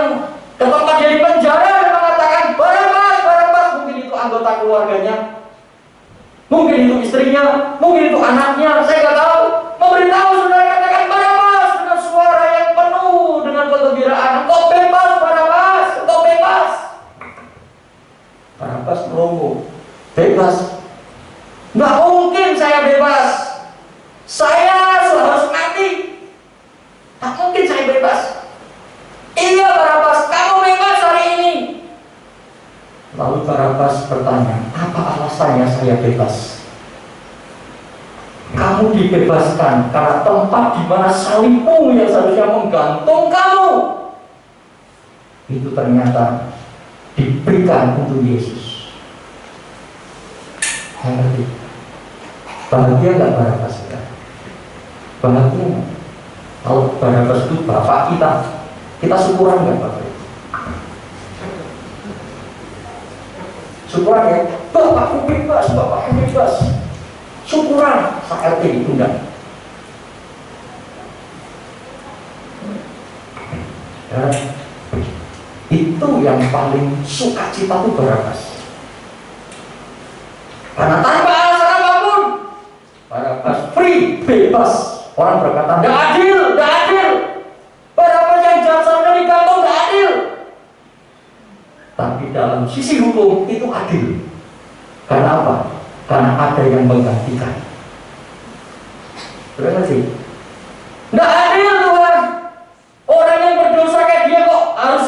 ke tempat dia di penjara dan mengatakan Barabas, Barabas. Mungkin itu anggota keluarganya, mungkin itu istrinya, mungkin itu anaknya, saya nggak tahu. Memberitahu saudara, katakan Barabas dengan suara yang penuh dengan kegembiraan. Engkau bebas Barabas, engkau bebas. Barabas merongo, bebas. Nggak mungkin saya bebas. Saya harus mati. Tak mungkin saya bebas. Iya Barabas, kamu bebas hari ini. Lalu Barabas bertanya, apa alasannya saya bebas? Kamu dibebaskan karena tempat di mana salibmu yang seharusnya menggantung kamu itu ternyata diberikan untuk Yesus. Ngerti? Bahagia nggak Barabas? Bahagia. Kalau Barabas itu bapak kita syukuran nggak Bapak? Syukuran ya, bapakku bebas, bapakku bebas. Syukuran, saat ini enggak. Itu yang paling sukacita itu Barabas. Karena tanpa alasan apapun, Barabas free, bebas. Orang berkata, tidak adil, tidak adil. Barabas yang jasadnya digantung, tidak adil. Tapi dalam sisi hukum itu adil. Karena apa? Karena ada yang menggantikan. Terima kasih. Tidak adil Tuhan. Orang yang berdosa kayak dia kok harus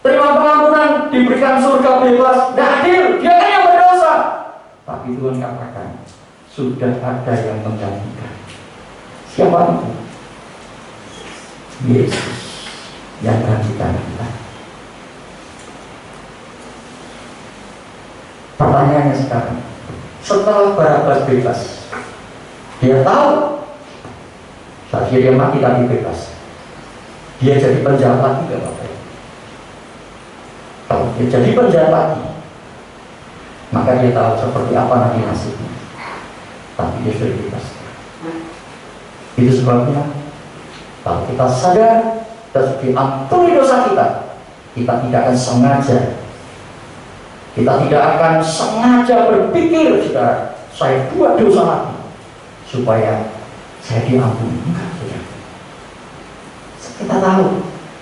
terima pengampunan, diberikan surga bebas. Tidak adil. Dia kan yang berdosa. Tapi Tuhan katakan sudah ada yang menggantikan. Siapa itu? Yesus yang gantikan kita. Pertanyaannya sekarang, setelah Barabas bebas, dia tahu saat dia mati tapi bebas, dia jadi penjahat lagi gak Bapak? Kalau dia jadi penjahat lagi, maka dia tahu seperti apa nanti nasibnya. Tapi dia sudah bebas. Itu sebabnya kalau kita sadar dan diampuni dosa kita, kita tidak akan sengaja. Kita tidak akan sengaja berpikir, saudara, saya buat dosa lagi supaya saya diampuni. Enggak, saudara. Kita tahu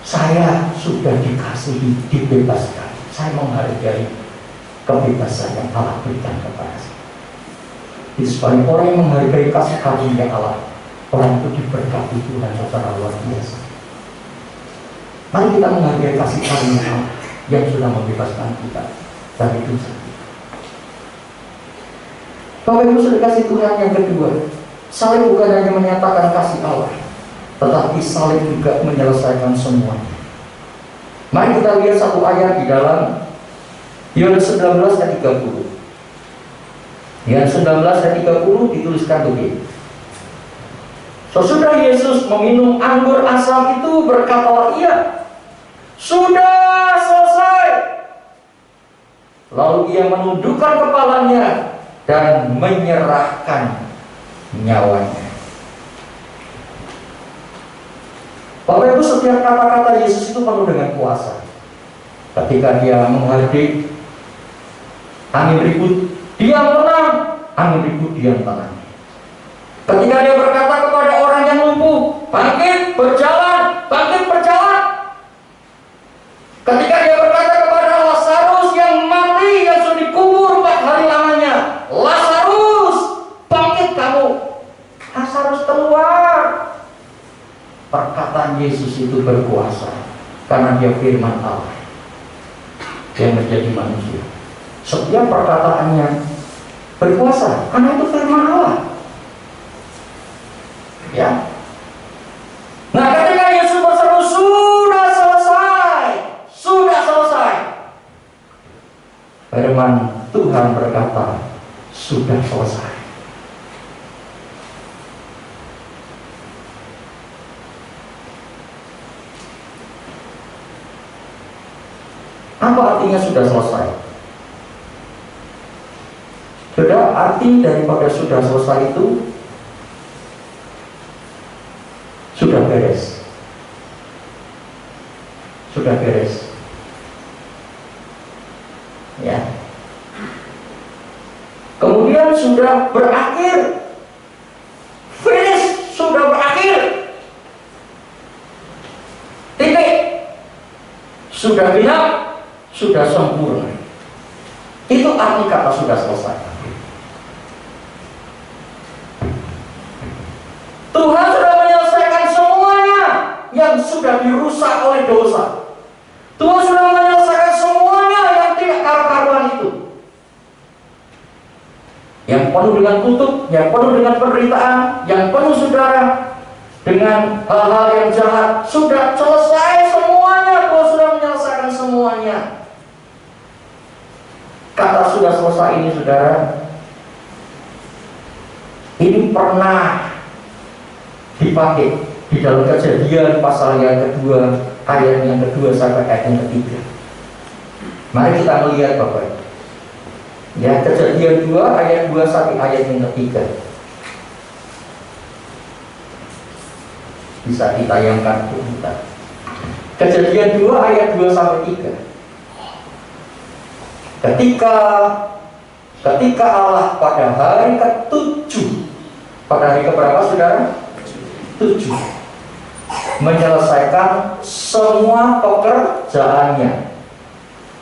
saya sudah dikasihi, dibebaskan. Saya menghargai kebebasan yang Allah berikan kepada saya. Itu sebabnya orang yang menghargai kasih karunia Allah, orang itu diberkati Tuhan secara luar biasa. Mari kita menghargai kasih karunia Allah yang sudah membebaskan kita dari dosa. Bapak Ibu sudah kasih Tuhan yang kedua, salib bukan hanya menyatakan kasih Allah, tetapi salib juga menyelesaikan semuanya. Mari kita lihat satu ayat di dalam Yohanes 19 ayat 30. Yohanes 19 ayat 30 dituliskan begini. Sesudah Yesus meminum anggur asam itu, berkatalah ia, "Sudah selesai." Lalu ia menundukkan kepalanya dan menyerahkan nyawanya. Bapak Ibu, setiap kata-kata Yesus itu penuh dengan kuasa. Ketika dia menghardik angin ribut, diam tenang, angin ribut diam tenang. Ketika dia berkata kepada orang yang lumpuh, bangkit berjalan, bangkit berjalan. Ketika dia berkata kepada Lazarus yang mati, yang sudah dikubur 4 hari lamanya, "Lazarus, bangkit kamu." Lazarus keluar. Perkataan Yesus itu berkuasa karena dia firman Allah yang menjadi manusia. Setiap perkataannya berkuasa karena itu firman Allah. Ya. Nah, ketika Yesus berseru, "Sudah selesai, sudah selesai." Firman Tuhan berkata, "Sudah selesai." Apa artinya sudah selesai? Sudah, arti daripada sudah selesai itu sudah beres. Sudah beres. Ya. Kemudian sudah berakhir. Finish, sudah berakhir. Titik. Sudah genap, sudah sempurna. Itu arti kata sudah selesai. Tuhan sudah menyelesaikan semuanya yang sudah dirusak oleh dosa. Tuhan sudah menyelesaikan semuanya yang tidak karu-karuan itu, yang penuh dengan kutuk, yang penuh dengan penderitaan, yang penuh saudara dengan hal-hal yang jahat. Sudah selesai semuanya. Tuhan sudah menyelesaikan semuanya. Kata sudah selesai ini, saudara, ini pernah dipakai di dalam Kejadian pasal yang kedua, ayat yang kedua sampai ayat yang ketiga. Mari kita melihat Bapak. Ya, Kejadian 2 ayat 2 sampai ayat yang ketiga. Bisa ditayangkan untuk kita. Kejadian 2 ayat 2 sampai 3. Ketika Allah pada hari ke-7, pada hari keberapa saudara? 7, menyelesaikan semua pekerjaannya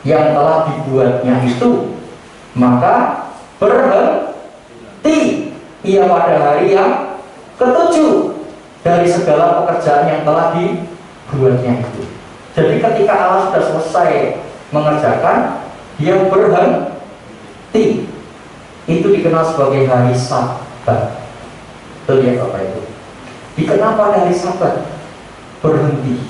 yang telah dibuatnya itu, maka berhenti ia pada hari yang ke-7 dari segala pekerjaan yang telah dibuatnya itu. Jadi ketika Allah sudah selesai mengerjakan, dia berhenti. Itu dikenal sebagai hari Sabat. Betul ya Bapak Ibu? Dikenal pada hari Sabat, berhenti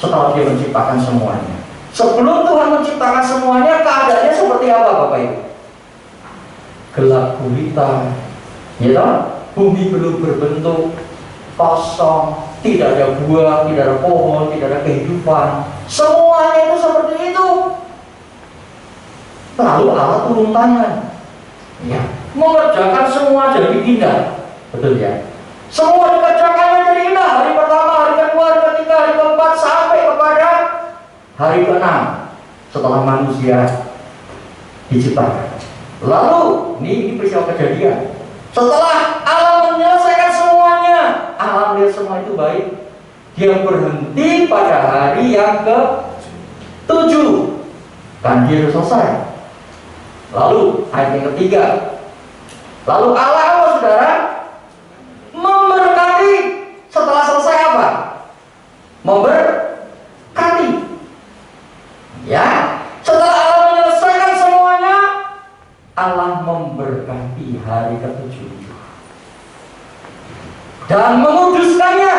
setelah dia menciptakan semuanya. Sebelum Tuhan menciptakan semuanya, keadaannya seperti apa Bapak Ibu? Gelap gulita, ya toh? Bumi belum berbentuk, kosong, tidak ada buah, tidak ada pohon, tidak ada kehidupan. Semuanya itu seperti itu. Lalu Allah turun tangan, ya, mengerjakan semua jadi indah. Betul ya? Semua dikerjakannya jadi indah. Hari pertama, hari kedua, hari ketiga, hari keempat, sampai kepada hari ke-6 setelah manusia diciptakan. Lalu ini peristiwa Kejadian. Setelah Allah menyelesaikan semuanya, Allah melihat semua itu baik, dia berhenti pada hari yang ke-7, dan dia sudah selesai. Lalu ayat yang ketiga, lalu Allah apa saudara? Memberkati. Setelah selesai apa? Memberkati. Ya, setelah Allah menyelesaikan semuanya, Allah memberkati hari ke-7 dan menguduskannya,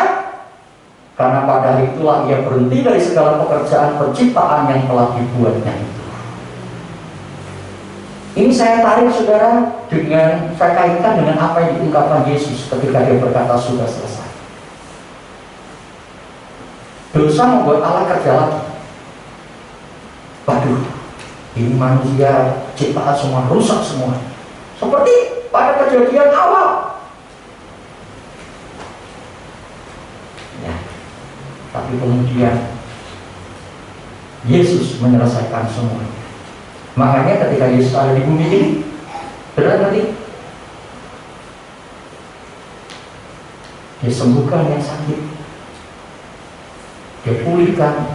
karena pada hari itulah ia berhenti dari segala pekerjaan penciptaan yang telah dibuatnya itu. Ini saya tarik saudara saya kaitkan dengan apa yang diungkapkan Yesus ketika dia berkata sudah selesai. Dosa membuat Allah kerja lagi. Waduh, ini manusia ciptaan semua rusak semua. Seperti pada kejadian awal. Ya. Tapi kemudian Yesus menyelesaikan semua. Makanya ketika Yesus ada di bumi ini, benar nanti dia sembuhkan yang sakit, dia pulihkan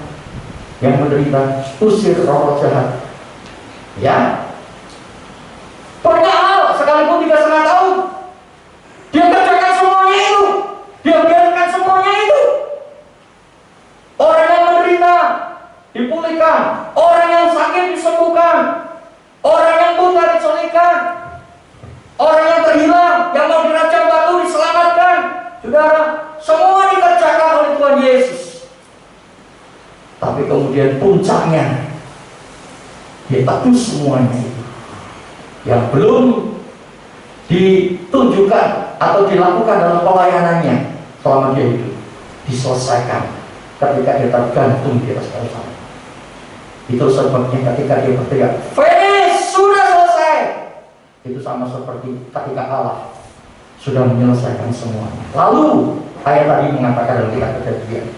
yang menderita, usir roh jahat. Ya, banyak hal sekalipun 3,5 tahun dia kerjakan semuanya itu, dia biarkan semuanya itu. Orang yang menderita dipulihkan, orang yang sakit disembuhkan, orang yang buta dicolekkan, orang yang terhilang, yang mau dirajam batu diselamatkan. Saudara, semua dikerjakan oleh Tuhan Yesus. Tapi kemudian puncaknya dia tebus semuanya itu yang belum ditunjukkan atau dilakukan dalam pelayanannya selama dia hidup, diselesaikan ketika dia tergantung di atas kayu salib. Itu sebabnya ketika dia berteriak, "Finish, sudah selesai." Itu sama seperti ketika Allah sudah menyelesaikan semuanya. Lalu ayat tadi mengatakan dalam kitab Kejadian,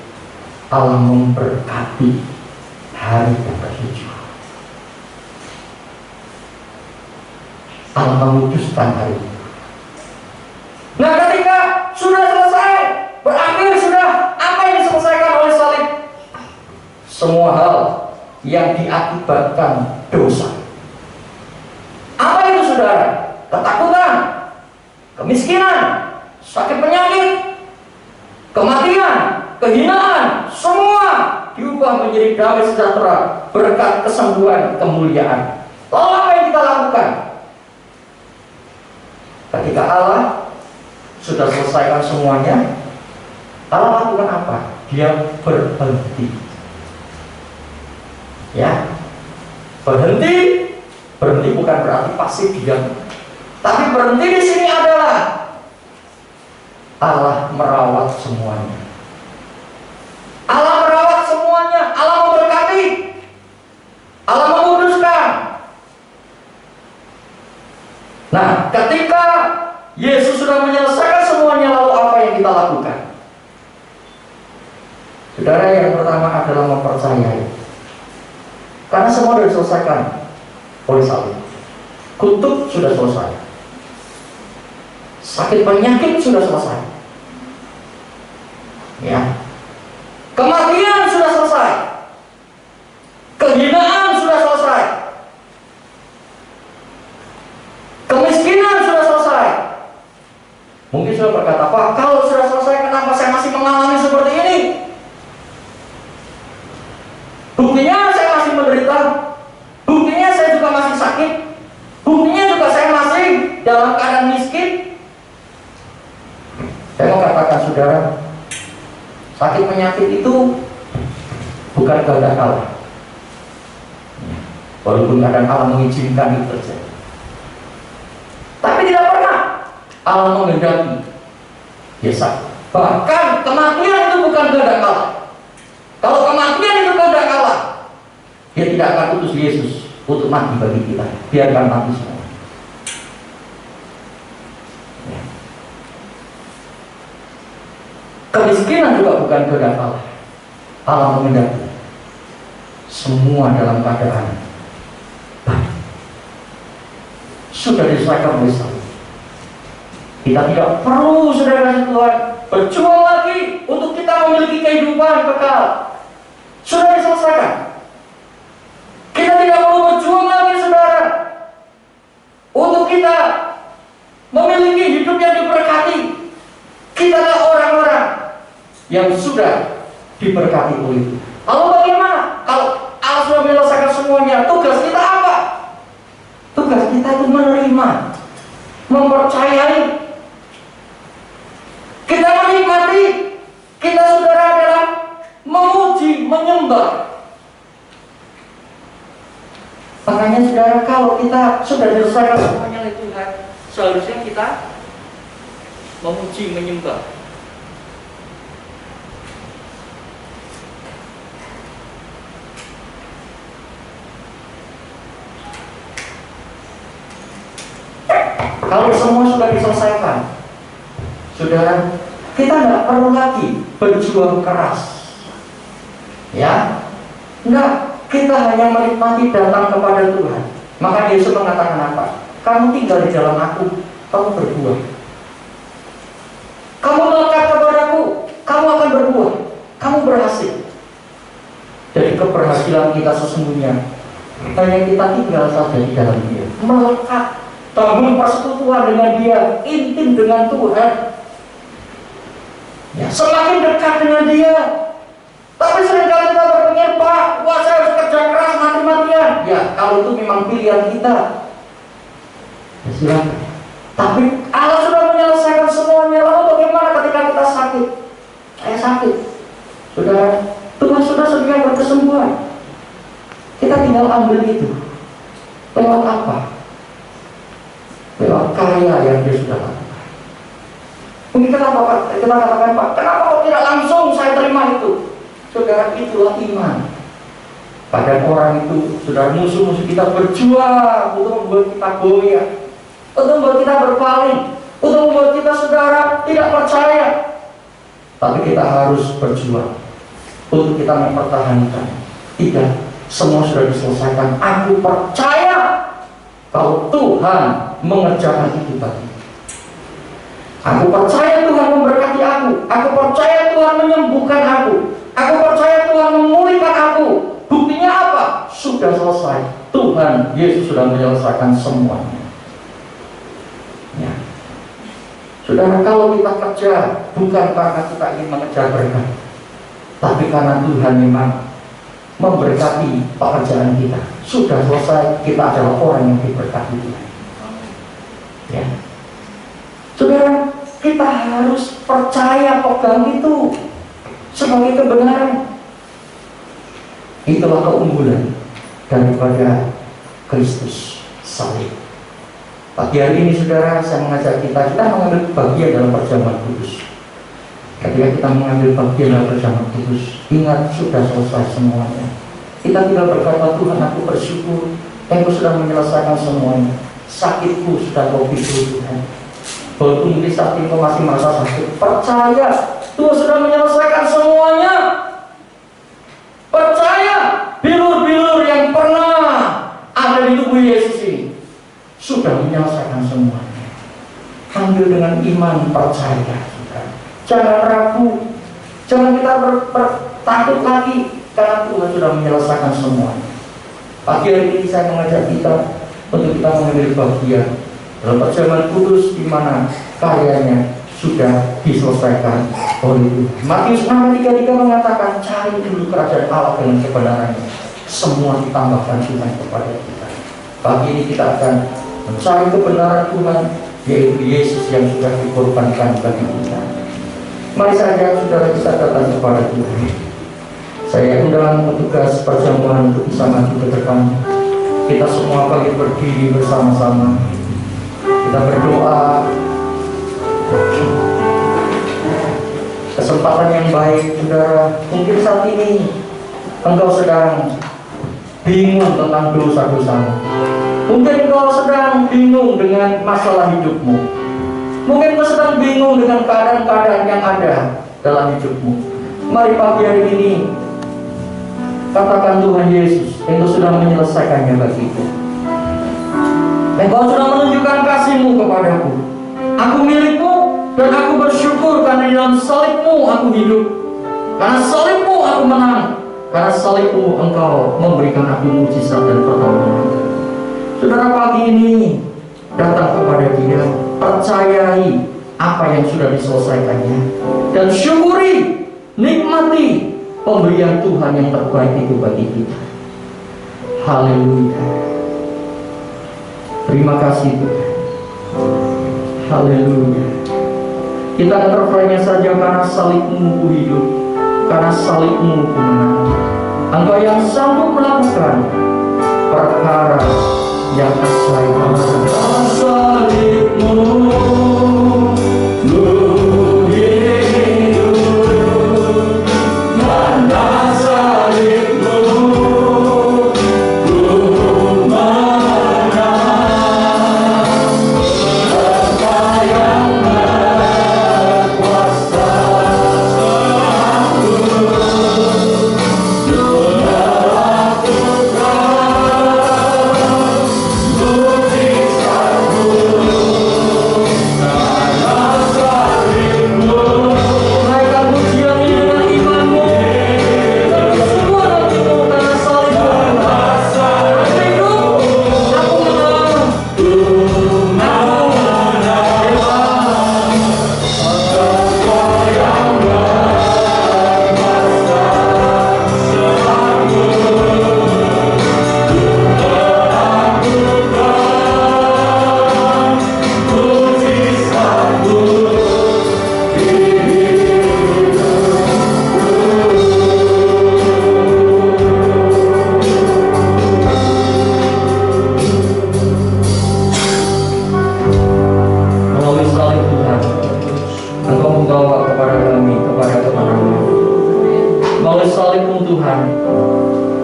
Allah memberkati hari yang ketujuh. Allah memutuskan hari itu. Nah, ketika sudah selesai, berakhir sudah, apa yang diselesaikan oleh salib? Semua hal yang diakibatkan dosa. Apa itu saudara? Ketakutan, kemiskinan, sakit penyakit, kematian, kehinaan, semua diubah menjadi damai sejahtera berkat kesembuhan, kemuliaan. Lalu apa yang kita lakukan? Ketika Allah sudah selesaikan semuanya, Allah lakukan apa? Dia berhenti. Ya, berhenti bukan berarti pasif diam, tapi berhenti di sini adalah Allah merawat semuanya. Allah merawat semuanya, Allah memberkati, Allah memutuskan. Nah, ketika Yesus sudah menyelesaikan semuanya, lalu apa yang kita lakukan? Saudara, yang pertama adalah mempercayai. Karena semua sudah diselesaikan oleh salib. Kutuk sudah selesai. Sakit penyakit sudah selesai. Ya. Kematian sudah selesai. Kehinaan sudah selesai. Kemiskinan sudah selesai. Mungkin sudah berkata, "Pak, kalau sudah selesai, kenapa saya masih mengalami seperti ini? Buktinya saya masih menderita. Buktinya saya juga masih sakit. Buktinya juga saya masih dalam keadaan miskin." Saya mau katakan saudara, sakit penyakit itu bukan kehendak Allah. Walaupun kadang Allah mengizinkan itu terjadi, tapi tidak pernah Allah menghendaki. Biasa. Bahkan kematian itu bukan kehendak Allah. Kalau kematian itu kehendak Allah, Dia tidak akan utus Yesus untuk mati bagi kita. Biarkan mati semua. Ya. Kemiskinan juga bukan kehendak Allah. Allah menghendaki semua dalam keadaan baik. Sudah diselesaikan oleh salib. Kita tidak perlu, saudara Tuhan, berjuang lagi untuk kita memiliki kehidupan kekal. Sudah diselesaikan. Kita tidak perlu berjuang lagi, saudara, untuk kita memiliki hidup yang diberkati. Kita adalah orang-orang yang sudah diberkati oleh itu. Lalu bagaimana? Kalau Allah sudah menyelesaikan semuanya, tugas kita apa? Tugas kita itu menerima, mempercayai. Kita menikmati, kita saudara adalah memuji, menyembah. Makanya saudara, kalau kita sudah selesai semuanya oleh Tuhan, seharusnya kita memuji, menyembah. Kalau semua sudah diselesaikan, saudara, kita nggak perlu lagi berjuang keras, ya, enggak. Kita hanya menikmati datang kepada Tuhan. Maka Yesus mengatakan apa? Kamu tinggal di dalam aku, kamu berbuah. Kamu melekat kepadaku, kamu akan berbuah. Kamu berhasil. Jadi keberhasilan kita sesungguhnya hanya kita tinggal saja di dalam Dia, melekat, bangun persekutuan dengan Dia, intim dengan Tuhan. Ya, semakin dekat dengan Dia. Tapi seringkali kita berpikir, Pak, wah saya harus kerja keras mati-matian. Ya, kalau itu memang pilihan kita, ya silakan. Tapi Allah sudah menyelesaikan semuanya. Lalu bagaimana ketika kita sakit? Saya sakit, saudara, Tuhan sudah sediakan kesembuhan. Kita tinggal ambil itu. Lewat apa? Lewat karya yang Dia sudah lakukan. Mungkin kenapa kita katakan, Pak, kenapa kok tidak langsung saya terima itu? Saudara, itulah iman. Padahal orang itu, saudara, musuh-musuh kita berjuang untuk membuat kita goyah, untuk membuat kita berpaling, untuk membuat kita, saudara, tidak percaya. Tapi kita harus berjuang untuk kita mempertahankan. Tidak, semua sudah diselesaikan. Aku percaya kalau Tuhan mengerjakan itu tadi. Aku percaya Tuhan memberkati aku. Aku percaya Tuhan menyembuhkan aku. Aku percaya Tuhan memulihkan aku. Buktinya apa? Sudah selesai. Tuhan Yesus sudah menyelesaikan semuanya. Ya. Saudara, kalau kita kerja bukan karena kita ingin mengejar berkat, tapi karena Tuhan memang memberkati pekerjaan kita. Sudah selesai, kita adalah orang yang diberkati Tuhan. Ya. Saudara, kita harus percaya, pegang itu sebagai kebenaran. Itulah keunggulan daripada Kristus salib. Pagi hari ini, saudara, saya mengajak kita mengambil bagian dalam perjamuan kudus. Ketika kita mengambil bagian dalam perjamuan kudus, ingat sudah selesai semuanya. Kita tinggal berkata, Tuhan, aku bersyukur Engkau sudah menyelesaikan semuanya. Sakitku sudah Kau pikul, Tuhan. Walaupun mungkin saat ini Kau masih merasa sakit, percaya Tuhan sudah menyelesaikan semuanya. Percaya, bilur-bilur yang pernah ada di tubuh Yesus ini sudah menyelesaikan semuanya. Ambil dengan iman, percaya. Jangan ragu, jangan kita takut lagi, karena Tuhan sudah menyelesaikan semuanya. Pagi hari ini saya mengajak kita untuk kita mengambil bagian dalam perjamuan kudus, di mana karyanya sudah diselesaikan oleh Tuhan. Matius 6:33 mengatakan, cari dulu kerajaan Allah dengan kebenarannya, semua ditambahkan Tuhan kepada kita. Pagi ini kita akan mencari kebenaran Tuhan, yaitu Yesus yang sudah dikorbankan bagi kita. Mari saja saudara bisa datang kepada Tuhan. Saya undang petugas perjamuan untuk bisa maju ke depan. Kita semua bagi berdiri bersama-sama. Kita berdoa. Kesempatan yang baik, saudara. Mungkin saat ini engkau sedang bingung tentang dosa-dosamu. Mungkin engkau sedang bingung dengan masalah hidupmu. Mungkin engkau sedang bingung dengan keadaan-keadaan yang ada dalam hidupmu. Mari pagi hari ini katakan, Tuhan Yesus, Engkau sudah menyelesaikannya bagiku. Engkau sudah menunjukkan kasih-Mu kepadaku. Aku milik-Mu, dan aku bersyukur karena di dalam salib-Mu aku hidup. Karena salib-Mu aku menang. Karena salib-Mu Engkau memberikan aku mujizat dan pertolongan. Saudara, pagi ini datang kepada Dia, percayai apa yang sudah diselesaikannya, dan syukuri, nikmati pemberian Tuhan yang terbaik itu bagi kita. Haleluya. Terima kasih Tuhan. Haleluya. Kita akan refrainnya saja, karena salib-Mu ku hidup, karena salib-Mu ku menang. Engkau yang sanggup melakukan perkara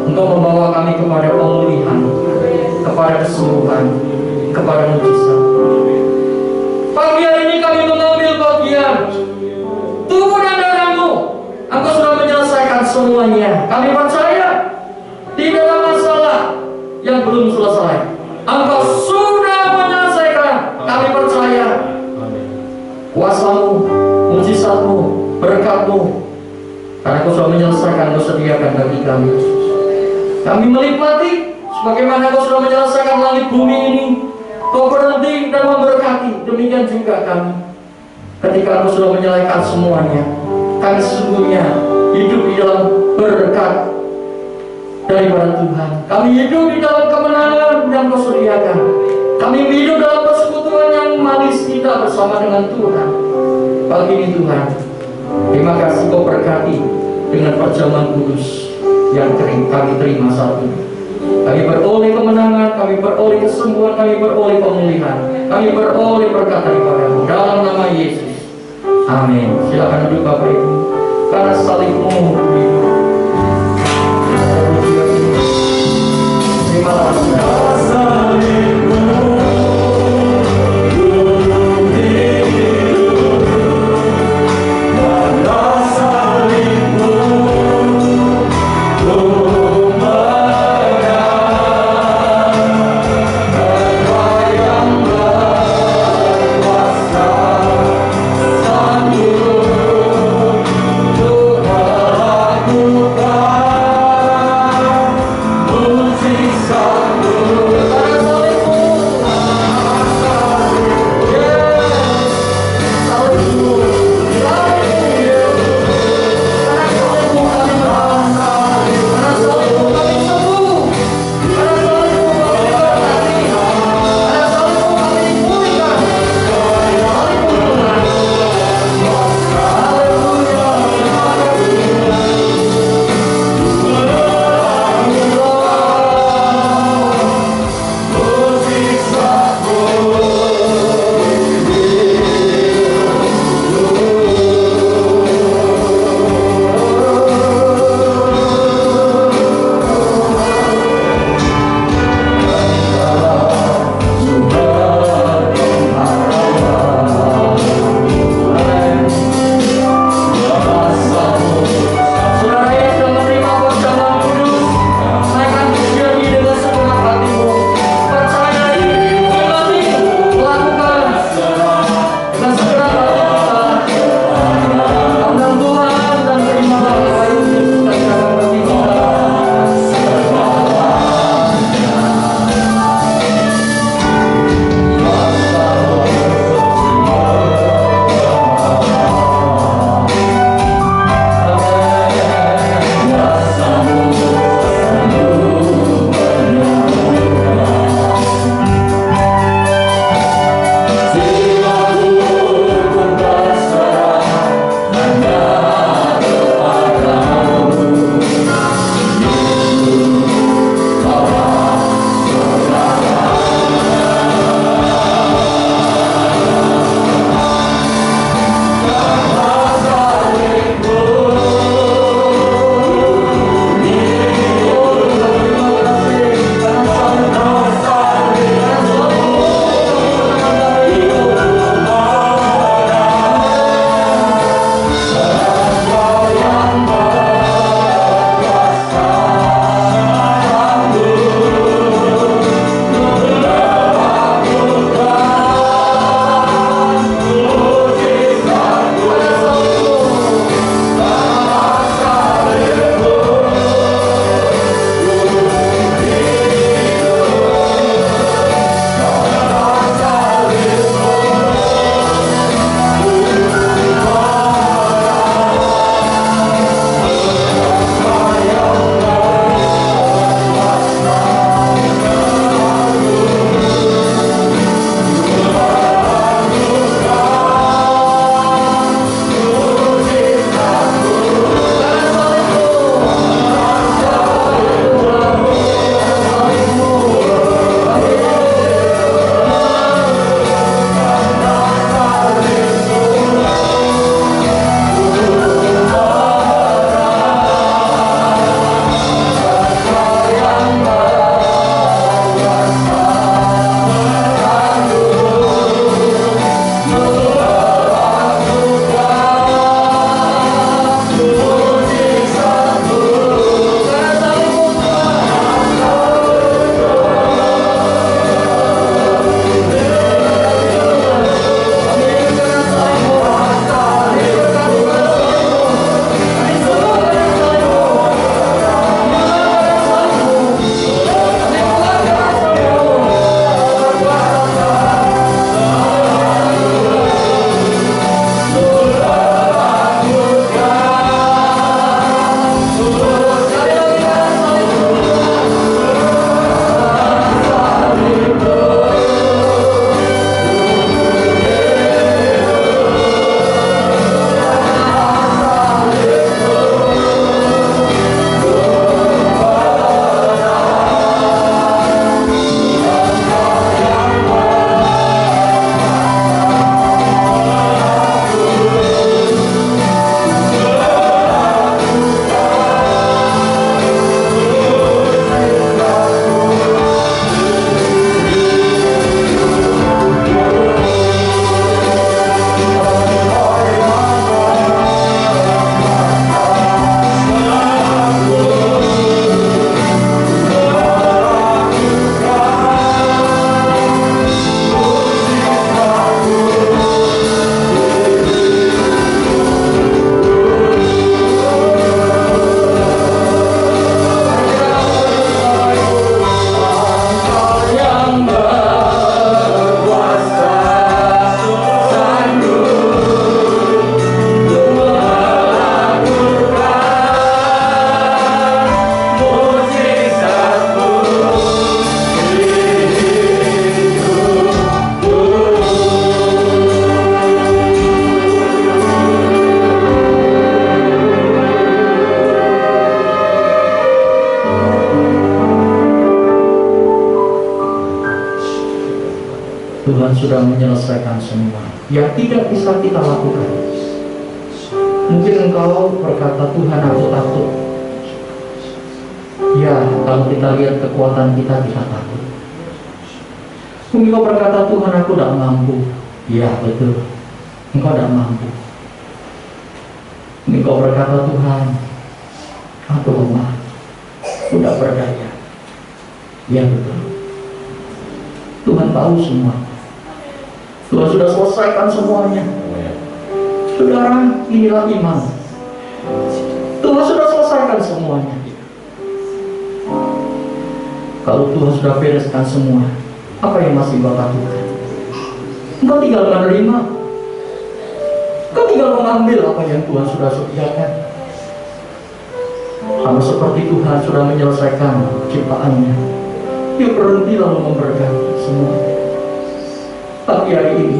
Engkau membawa kami kepada pemulihan, kepada kesembuhan, kepada mujizat. Pagi hari ini kami mengambil bagian tubuh dan darah-Mu. Engkau sudah menyelesaikan semuanya. Kami percaya tidak ada masalah yang belum selesai. Engkau sudah menyelesaikan. Kami percaya kuasa-Mu, mujizat-Mu, berkat-Mu, karena Kau sudah menyelesaikan, Kau sediakan bagi kami. Kami menikmati sebagaimana Kau sudah menyelesaikan langit bumi ini. Kau berhenti dan memberkati. Demikian juga kami. Ketika Kau sudah menyelesaikan semuanya, kami sesungguhnya hidup di dalam berkat daripada Tuhan. Kami hidup di dalam kemenangan yang Kau sediakan. Kami hidup dalam persekutuan yang manis kita bersama dengan Tuhan. Pagi ini Tuhan, terima kasih Kau berkati dengan perjamuan kudus yang kami terima saat ini. Kami beroleh kemenangan, kami beroleh kesembuhan, kami beroleh pemulihan, kami beroleh berkat daripada-Mu dalam nama Yesus. Amin. Silakan duduk Bapak Ibu. Karena salib-Mu hidup. Terima kasih. Aku Tuhan sudah menyelesaikan semua yang tidak bisa kita lakukan. Mungkin engkau berkata, Tuhan aku takut. Ya, kalau kita lihat kekuatan kita takut. Mungkin engkau berkata, Tuhan aku tidak mampu. Ya betul, engkau tidak mampu. Mungkin engkau berkata, Tuhan aku lemah, aku tidak berdaya. Ya betul, Tuhan tahu semua. Tuhan sudah selesaikan semuanya. Saudara, inilah iman. Tuhan sudah selesaikan semuanya. Kalau Tuhan sudah bereskan semua, apa yang masih engkau lakukan? Engkau tinggal menerima. Engkau tinggal mengambil apa yang Tuhan sudah sediakan. Sama seperti Tuhan sudah menyelesaikan ciptaannya, Dia berhenti lalu memberkati semua. Pagi hari ini,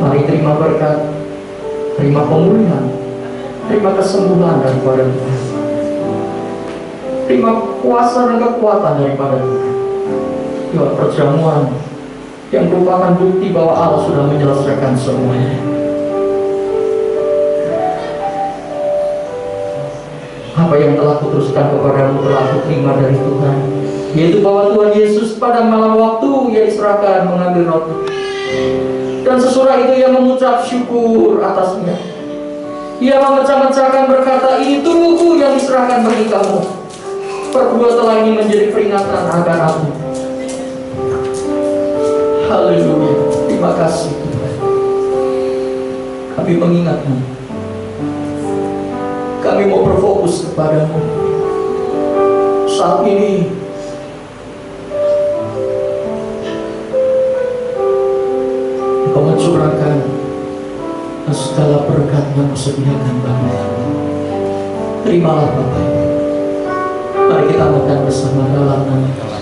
mari terima berkat, terima pemulihan, terima kesembuhan daripada Tuhan, terima kuasa dan kekuatan daripada Tuhan. Lewat perjamuan yang merupakan bukti bahwa Allah sudah menyelesaikan semuanya. Apa yang telah kuteruskan kepadamu telah aku terima dari Tuhan, yaitu bahwa Tuhan Yesus pada malam waktu Ia diserahkan mengambil roti, dan sesudah itu Ia mengucap syukur atasnya. Ia memecah-mecahkan berkata, ini tubuhku yang diserahkan bagi kamu. Perbuatlah ini menjadi peringatan akan aku. Haleluya. Terima kasih Tuhan. Kami mengingatmu. Kami mau berfokus kepadamu. Saat ini Engkau mencurahkan segala berkat yang Kau sediakan bagi kami. Terimalah Bapa. Mari kita makan bersama dalam nama Tuhan.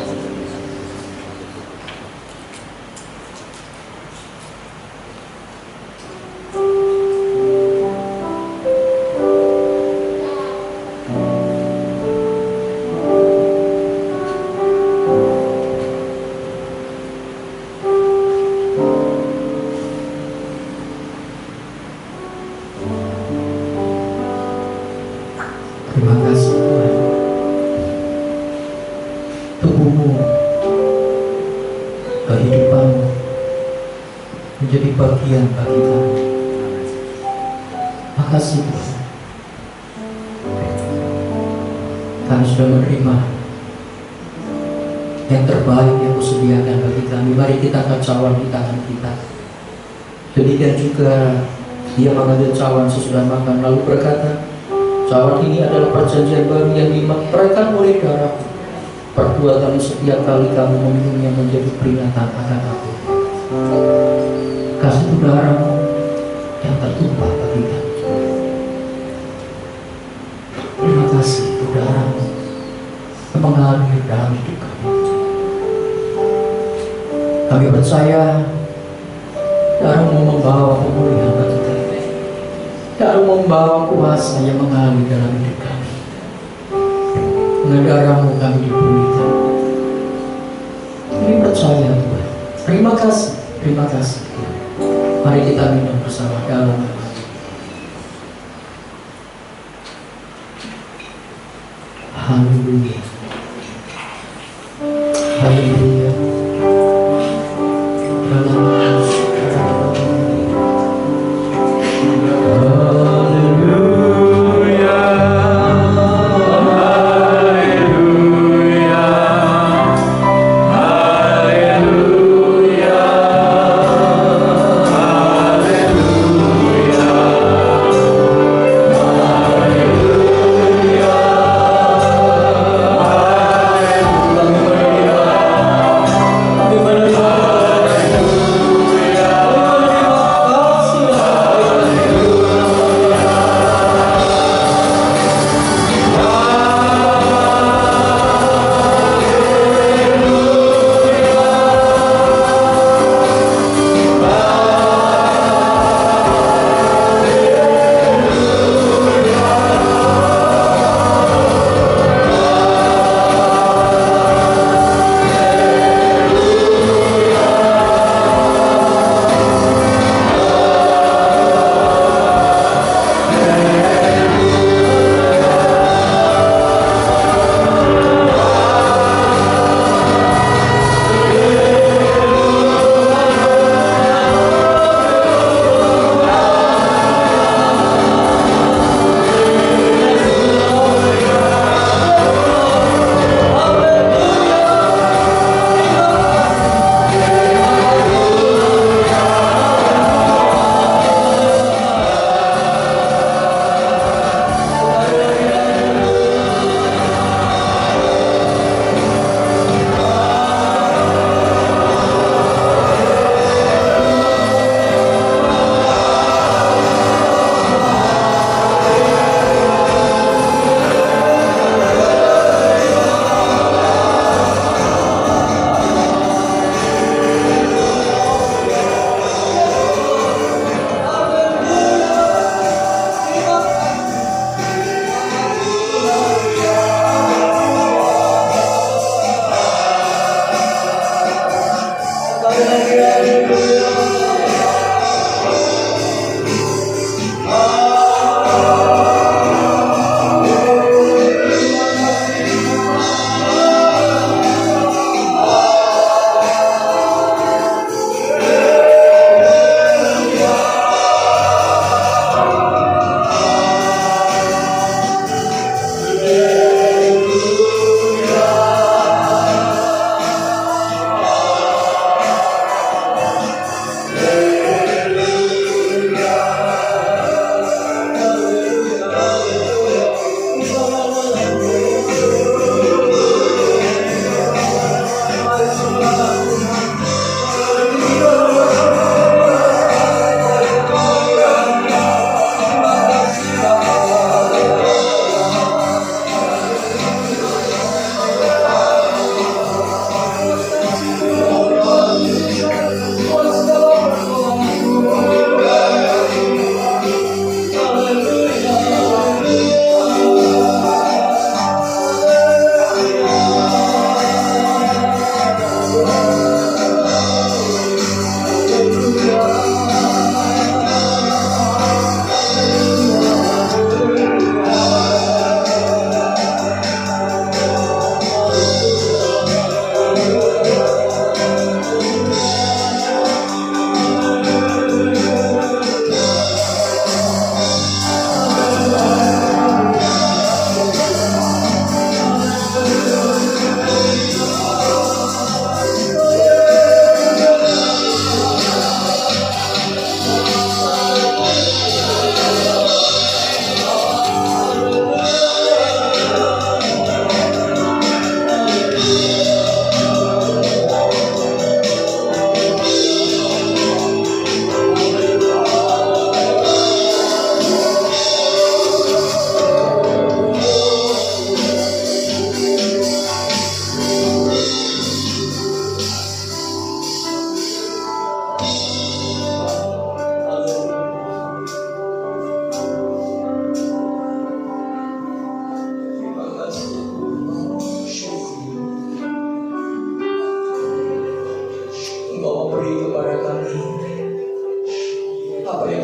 Terima kasih Tuhan. Tubuhmu, kehidupanmu menjadi bagian bagi kami. Makasih Tuhan. Kami sudah menerima yang terbaik yang Kau sediakan bagi kami. Mari kita angkat cawan di tangan kita. Demikian juga Dia mengambil cawan sesudah makan lalu berkata, cawan ini adalah perjanjian baru yang dimeteraikan oleh darah. Perbuatanmu setiap kali kamu meminumnya menjadi peringatan akan aku. Kasih darahmu yang tertumpah bagi kami. Terima kasih darahmu yang mengalir dalam hidup kami. Kami percaya darahmu membawa pemulihan bagi kami. Darahmu membawa kuasa yang mengalir dalam hidup kami. Dengan darahmu kami dipulihkan. Kami percaya Tuhan. Terima kasih, terima kasih. Mari kita minum bersama dalam nama. Haleluya. Haleluya. Haleluya.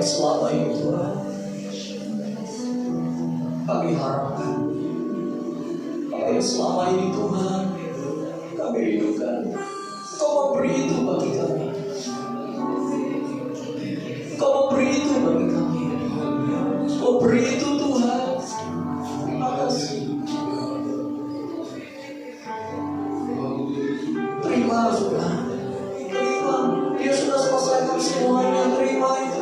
yang selama ini Tuhan kami harapkan, apa yang selama ini Tuhan kami rindukan, Kau memberi itu bagi kami. Kau memberi itu bagi kami. Kau beri itu Tuhan. Terima kasih. Terima sudah. Terima. Dia sudah selesaikan semuanya. Terima itu.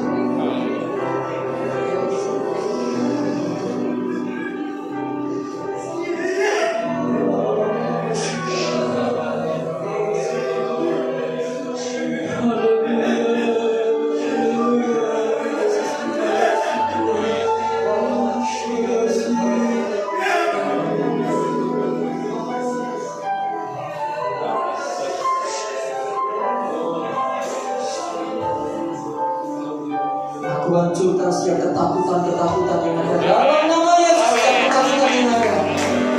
Aku hancurkan setiap ketakutan yang ada dalam nama Yesus. Setiap ketakutan yang ada,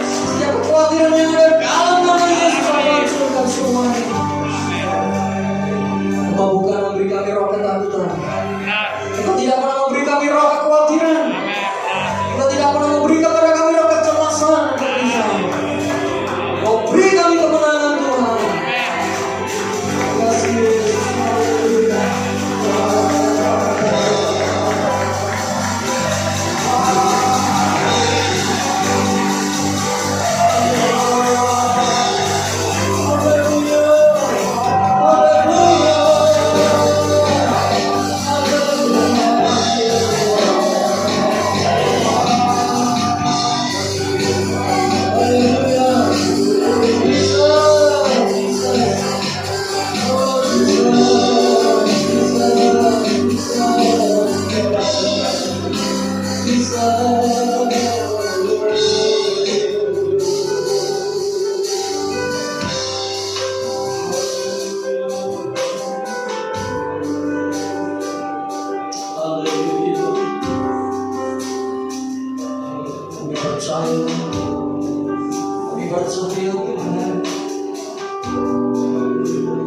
setiap kekhawatiran yang ada dalam nama Yesus, aku hancurkan semuanya. Engkau bukan memberi kami roh ketakutan. Engkau tidak pernah memberi kami roh kekhawatiran. Engkau tidak pernah memberi kepada kami roh kecemasan. Engkau beri kami kemenangan Tuhan. Terima kasih Yesus.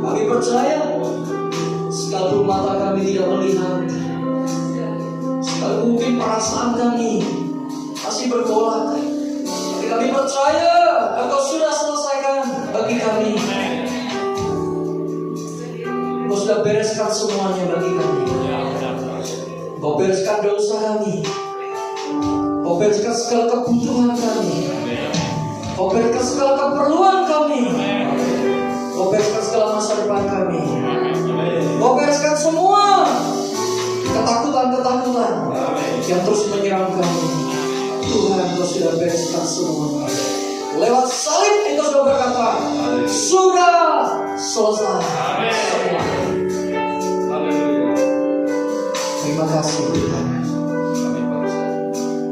Kami percaya, sekalipun mata kami tidak melihat, sekalipun mungkin perasaan kami masih bergolak, tapi kami percaya Engkau sudah selesaikan bagi kami. Engkau sudah bereskan semuanya bagi kami. Engkau bereskan dosa kami. Engkau bereskan segala kebutuhan kami. Kau berikan segala keperluan kami. Kau berikan segala masa depan kami. Kau bereskan semua ketakutan-ketakutan yang terus menyerang kami. Tuhan, Kau sudah bereskan semua. Lewat salib Engkau sudah berkata, sudah selesai semua. Terima kasih Tuhan.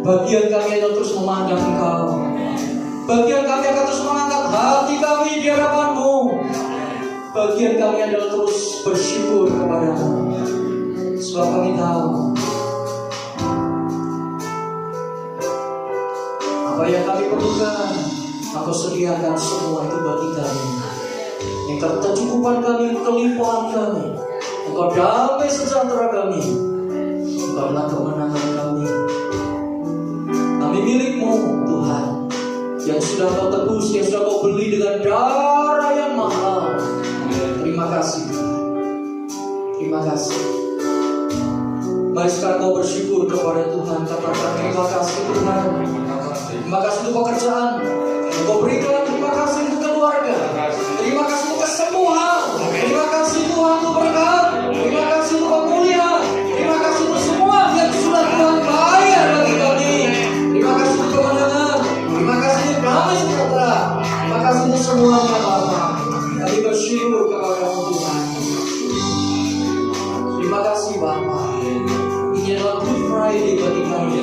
Bagian kami adalah terus memandang Engkau. Bagian kami akan terus mengangkat hati kami di hadapan-Mu. Bagian kami adalah terus bersyukur kepada-Mu. Sebab kami tahu apa yang kami perlukan, Engkau sediakan semua itu bagi kami. Engkau kecukupan kami, kelimpahan kami. Engkau damai sejahtera kami. Engkau adalah kemenangan kami. Kami milik-Mu Tuhan, yang sudah Kau tebus, yang sudah Kau beli dengan darah yang mahal. Terima kasih Tuhan. Terima kasih. Mari sekarang Kau bersyukur kepada Tuhan. Katakan terima kasih Tuhan. Terima kasih untuk pekerjaan yang Kau berikan. Terima kasih untuk keluarga. Terima kasih untuk kesembuhan. Terima kasih Tuhan untuk berkat. Terima kasih untuk pemulihan. Terima kasih untuk semua yang sudah Tuhan bayar bagi kami. Terima kasih untuk kemenangan. Terima kasih untuk damai sejahtera. Terima kasih untuk semuanya Bapa. Kami bersyukur kepada-Mu Tuhan. Terima kasih Bapa. Ini adalah Good Friday bagi kami.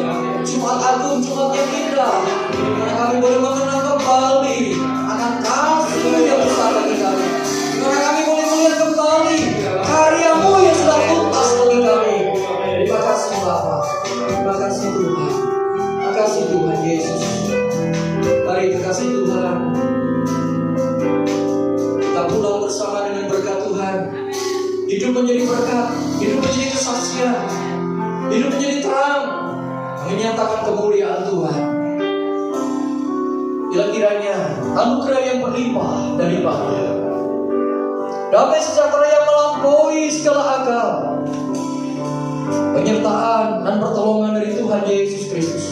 Jumat Agung, Jumat yang indah, dimana kami boleh mengenang kembali akan kasih yang besar bagi kami. Dimana kami boleh melihat kembali karya-Mu yang sudah tuntas bagi kami. Terima kasih Bapa. Terima kasih Tuhan. Terima kasih Tuhan Yesus. Mari kekasih Tuhan, kita pulang bersama dengan berkat Tuhan. Hidup menjadi berkat, hidup menjadi kesaksian. hidup menjadi terang, menyatakan kemuliaan Tuhan. Bila kiranya anugerah yang berlimpah dari Bapa, damai sejahtera yang melampaui segala akal, penyertaan dan pertolongan dari Tuhan Yesus Kristus,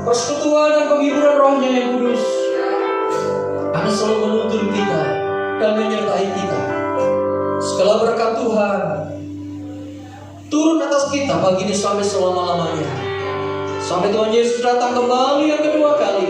persekutuan dan penghiburan Roh-Nya yang kudus akan selalu menuntun kita dan menyertai kita. Segala berkat Tuhan turun atas kita pagi ini sampai selama-lamanya, sampai Tuhan Yesus datang kembali yang kedua kali.